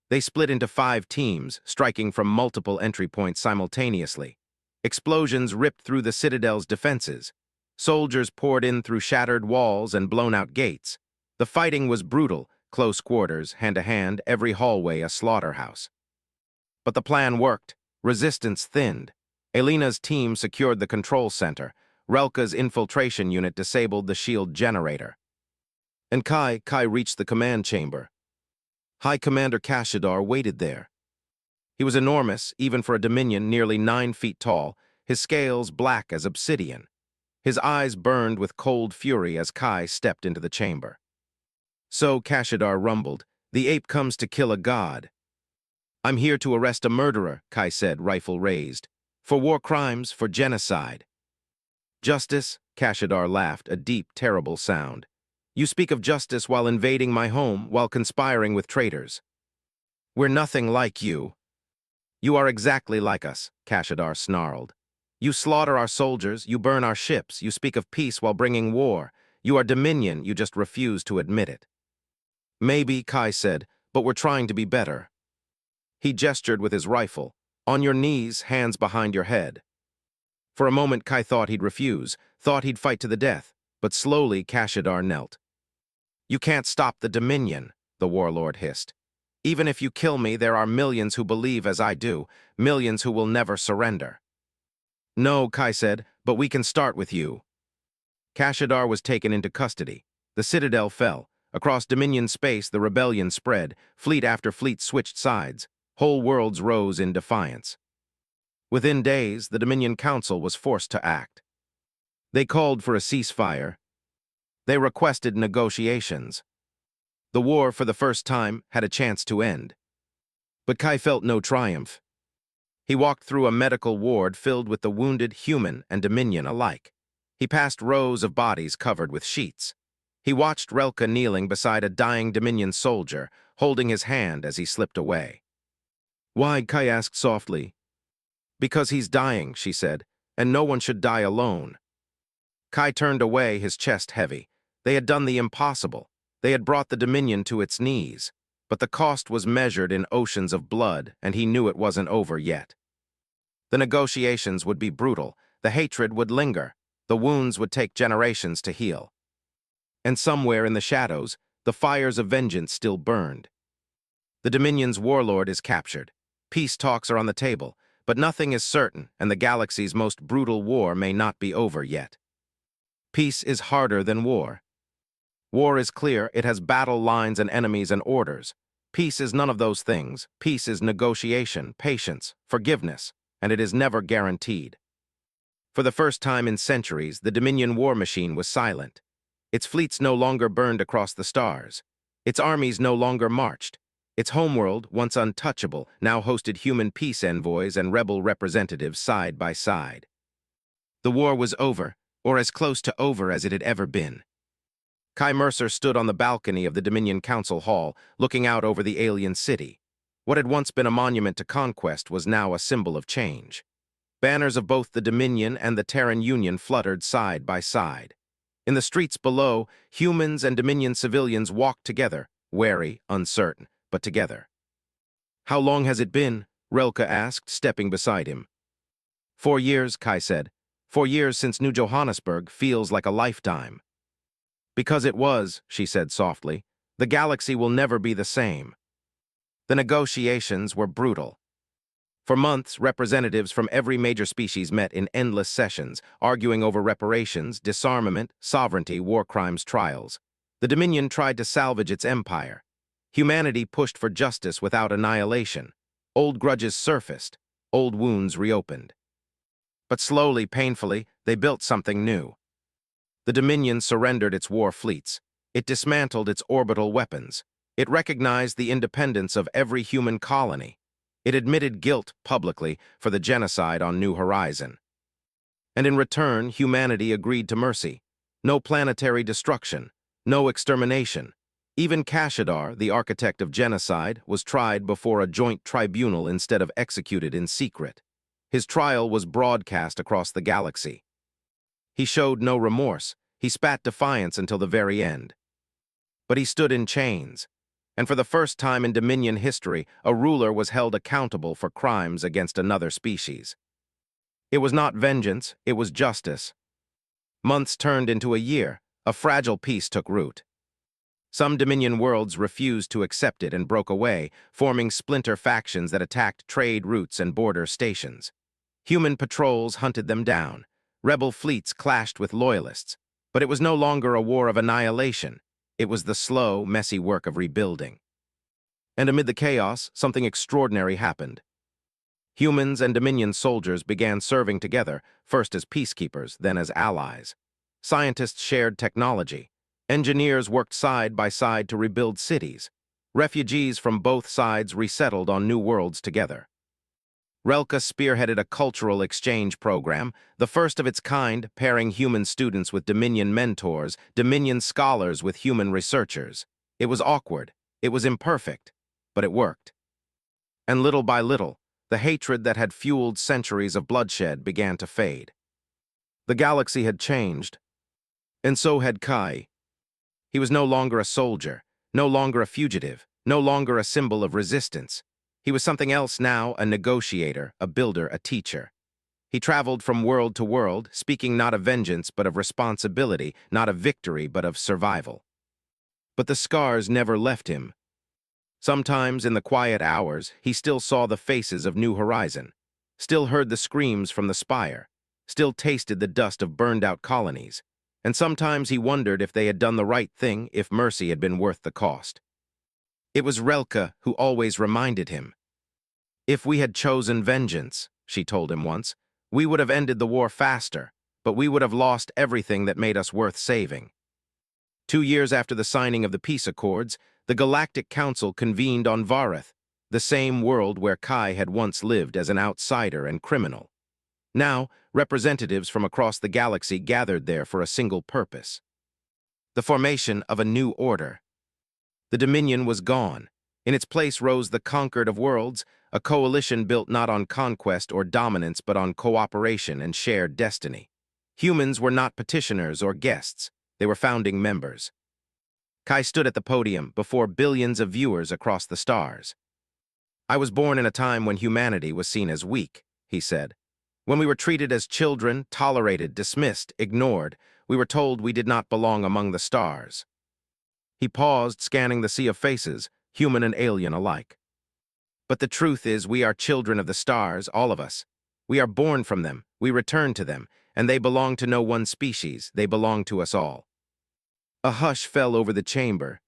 They split into 5 teams, striking from multiple entry points simultaneously. Explosions ripped through the citadel's defenses. Soldiers poured in through shattered walls and blown-out gates. The fighting was brutal, close quarters, hand-to-hand, every hallway a slaughterhouse. But the plan worked. Resistance thinned. Elena's team secured the control center. Relka's infiltration unit disabled the shield generator. And Kai reached the command chamber. High Commander Kashidar waited there. He was enormous, even for a Dominion nearly 9 feet tall, his scales black as obsidian. His eyes burned with cold fury as Kai stepped into the chamber. "So," Kashidar rumbled, "the ape comes to kill a god." "I'm here to arrest a murderer," Kai said, rifle raised. "For war crimes, for genocide." "Justice?" Kashidar laughed, a deep, terrible sound. "You speak of justice while invading my home, while conspiring with traitors. We're nothing like you." "You are exactly like us," Kashidar snarled. "You slaughter our soldiers, you burn our ships, you speak of peace while bringing war. You are Dominion, you just refuse to admit it." "Maybe," Kai said, "but we're trying to be better." He gestured with his rifle. "On your knees, hands behind your head." For a moment, Kai thought he'd refuse, thought he'd fight to the death, but slowly Kashidar knelt. "You can't stop the Dominion," the warlord hissed. "Even if you kill me, there are millions who believe as I do, millions who will never surrender." "No," Kai said, "but we can start with you." Kashidar was taken into custody. The citadel fell. Across Dominion space, the rebellion spread. Fleet after fleet switched sides. Whole worlds rose in defiance. Within days, the Dominion Council was forced to act. They called for a ceasefire. They requested negotiations. The war, for the first time, had a chance to end. But Kai felt no triumph. He walked through a medical ward filled with the wounded human and Dominion alike. He passed rows of bodies covered with sheets. He watched Relka kneeling beside a dying Dominion soldier, holding his hand as he slipped away. "Why?" Kai asked softly. "Because he's dying," she said, "and no one should die alone." Kai turned away, his chest heavy. They had done the impossible. They had brought the Dominion to its knees. But the cost was measured in oceans of blood, and he knew it wasn't over yet. The negotiations would be brutal. The hatred would linger. The wounds would take generations to heal. And somewhere in the shadows, the fires of vengeance still burned. The Dominion's warlord is captured. Peace talks are on the table, but nothing is certain, and the galaxy's most brutal war may not be over yet. Peace is harder than war. War is clear, it has battle lines and enemies and orders. Peace is none of those things. Peace is negotiation, patience, forgiveness, and it is never guaranteed. For the first time in centuries, the Dominion war machine was silent. Its fleets no longer burned across the stars. Its armies no longer marched. Its homeworld, once untouchable, now hosted human peace envoys and rebel representatives side by side. The war was over, or as close to over as it had ever been. Kai Mercer stood on the balcony of the Dominion Council Hall, looking out over the alien city. What had once been a monument to conquest was now a symbol of change. Banners of both the Dominion and the Terran Union fluttered side by side. In the streets below, humans and Dominion civilians walked together, wary, uncertain, but together. "How long has it been?" Relka asked, stepping beside him. 4 years, Kai said. 4 years since New Johannesburg feels like a lifetime. Because it was, she said softly. The galaxy will never be the same. The negotiations were brutal. For months, representatives from every major species met in endless sessions, arguing over reparations, disarmament, sovereignty, war crimes trials. The Dominion tried to salvage its empire. Humanity pushed for justice without annihilation. Old grudges surfaced, old wounds reopened. But slowly, painfully, they built something new. The Dominion surrendered its war fleets. It dismantled its orbital weapons. It recognized the independence of every human colony. It admitted guilt publicly for the genocide on New Horizon. And in return, humanity agreed to mercy. No planetary destruction, no extermination. Even Kashidar, the architect of genocide, was tried before a joint tribunal instead of executed in secret. His trial was broadcast across the galaxy. He showed no remorse. He spat defiance until the very end. But he stood in chains. And for the first time in Dominion history, a ruler was held accountable for crimes against another species. It was not vengeance, it was justice. Months turned into a year. A fragile peace took root. Some Dominion worlds refused to accept it and broke away, forming splinter factions that attacked trade routes and border stations. Human patrols hunted them down. Rebel fleets clashed with loyalists. But it was no longer a war of annihilation. It was the slow, messy work of rebuilding. And amid the chaos, something extraordinary happened. Humans and Dominion soldiers began serving together, first as peacekeepers, then as allies. Scientists shared technology. Engineers worked side by side to rebuild cities. Refugees from both sides resettled on new worlds together. Relka spearheaded a cultural exchange program, the first of its kind, pairing human students with Dominion mentors, Dominion scholars with human researchers. It was awkward, it was imperfect, but it worked. And little by little, the hatred that had fueled centuries of bloodshed began to fade. The galaxy had changed, and so had Kai. He was no longer a soldier, no longer a fugitive, no longer a symbol of resistance. He was something else now, a negotiator, a builder, a teacher. He traveled from world to world, speaking not of vengeance but of responsibility, not of victory but of survival. But the scars never left him. Sometimes in the quiet hours, he still saw the faces of New Horizon, still heard the screams from the spire, still tasted the dust of burned-out colonies, and sometimes he wondered if they had done the right thing, if mercy had been worth the cost. It was Relka who always reminded him. If we had chosen vengeance, she told him once, we would have ended the war faster, but we would have lost everything that made us worth saving. 2 years after the signing of the peace accords, the Galactic Council convened on Vareth, the same world where Kai had once lived as an outsider and criminal. Now, representatives from across the galaxy gathered there for a single purpose: the formation of a new order. The Dominion was gone. In its place rose the Conquered of Worlds, a coalition built not on conquest or dominance but on cooperation and shared destiny. Humans were not petitioners or guests. They were founding members. Kai stood at the podium before billions of viewers across the stars. I was born in a time when humanity was seen as weak, he said. When we were treated as children, tolerated, dismissed, ignored, we were told we did not belong among the stars. He paused, scanning the sea of faces, human and alien alike. But the truth is, we are children of the stars, all of us. We are born from them, we return to them, and they belong to no one species, they belong to us all. A hush fell over the chamber.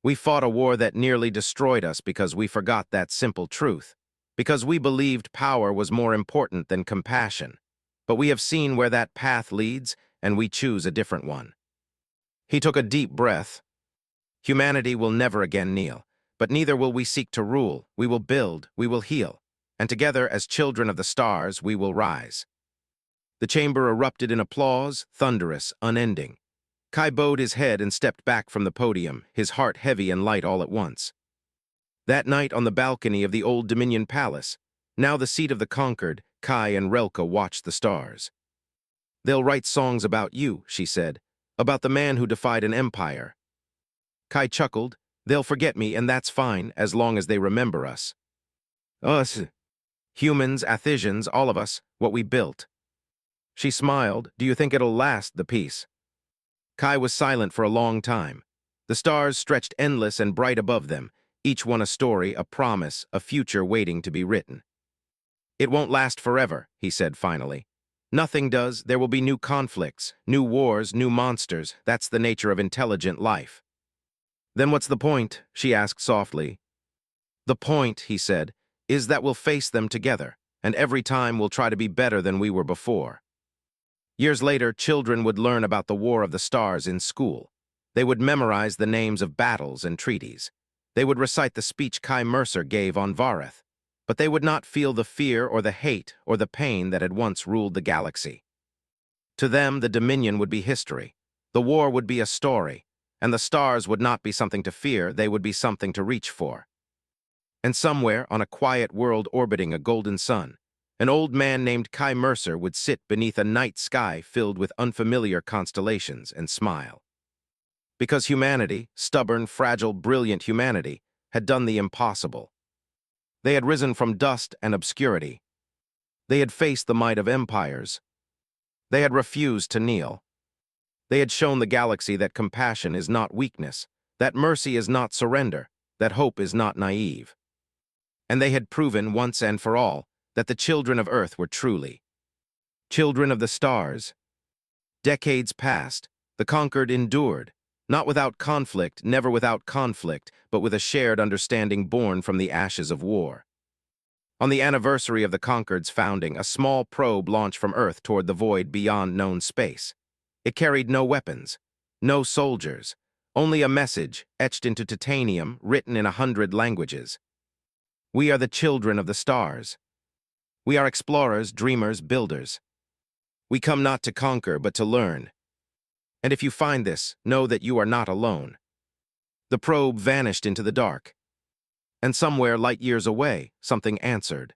We fought a war that nearly destroyed us because we forgot that simple truth, because we believed power was more important than compassion. But we have seen where that path leads, and we choose a different one. He took a deep breath. Humanity will never again kneel, but neither will we seek to rule. We will build, we will heal, and together, as children of the stars, we will rise. The chamber erupted in applause, thunderous, unending. Kai bowed his head and stepped back from the podium, his heart heavy and light all at once. That night on the balcony of the old Dominion Palace, now the seat of the conquered, Kai and Relka watched the stars. They'll write songs about you, she said, about the man who defied an empire. Kai chuckled. They'll forget me, and that's fine, as long as they remember us. Us, Humans, Athisians, all of us, what we built. She smiled. Do you think it'll last, the peace? Kai was silent for a long time. The stars stretched endless and bright above them, each one a story, a promise, a future waiting to be written. It won't last forever, he said finally. Nothing does. There will be new conflicts, new wars, new monsters. That's the nature of intelligent life. Then what's the point? She asked softly. The point, he said, is that we'll face them together, and every time we'll try to be better than we were before. Years later, children would learn about the War of the Stars in school. They would memorize the names of battles and treaties. They would recite the speech Kai Mercer gave on Vareth, but they would not feel the fear or the hate or the pain that had once ruled the galaxy. To them, the Dominion would be history. The war would be a story, and the stars would not be something to fear, they would be something to reach for. And somewhere, on a quiet world orbiting a golden sun, an old man named Kai Mercer would sit beneath a night sky filled with unfamiliar constellations and smile. Because humanity, stubborn, fragile, brilliant humanity, had done the impossible. They had risen from dust and obscurity. They had faced the might of empires. They had refused to kneel. They had shown the galaxy that compassion is not weakness, that mercy is not surrender, that hope is not naive. And they had proven once and for all that the children of Earth were truly children of the stars. Decades passed, the conquered endured, not without conflict, never without conflict, but with a shared understanding born from the ashes of war. On the anniversary of the Conquered's founding, a small probe launched from Earth toward the void beyond known space. It carried no weapons, no soldiers, only a message etched into titanium, written in 100 languages. We are the children of the stars. We are explorers, dreamers, builders. We come not to conquer, but to learn. And if you find this, know that you are not alone. The probe vanished into the dark. And somewhere light years away, something answered.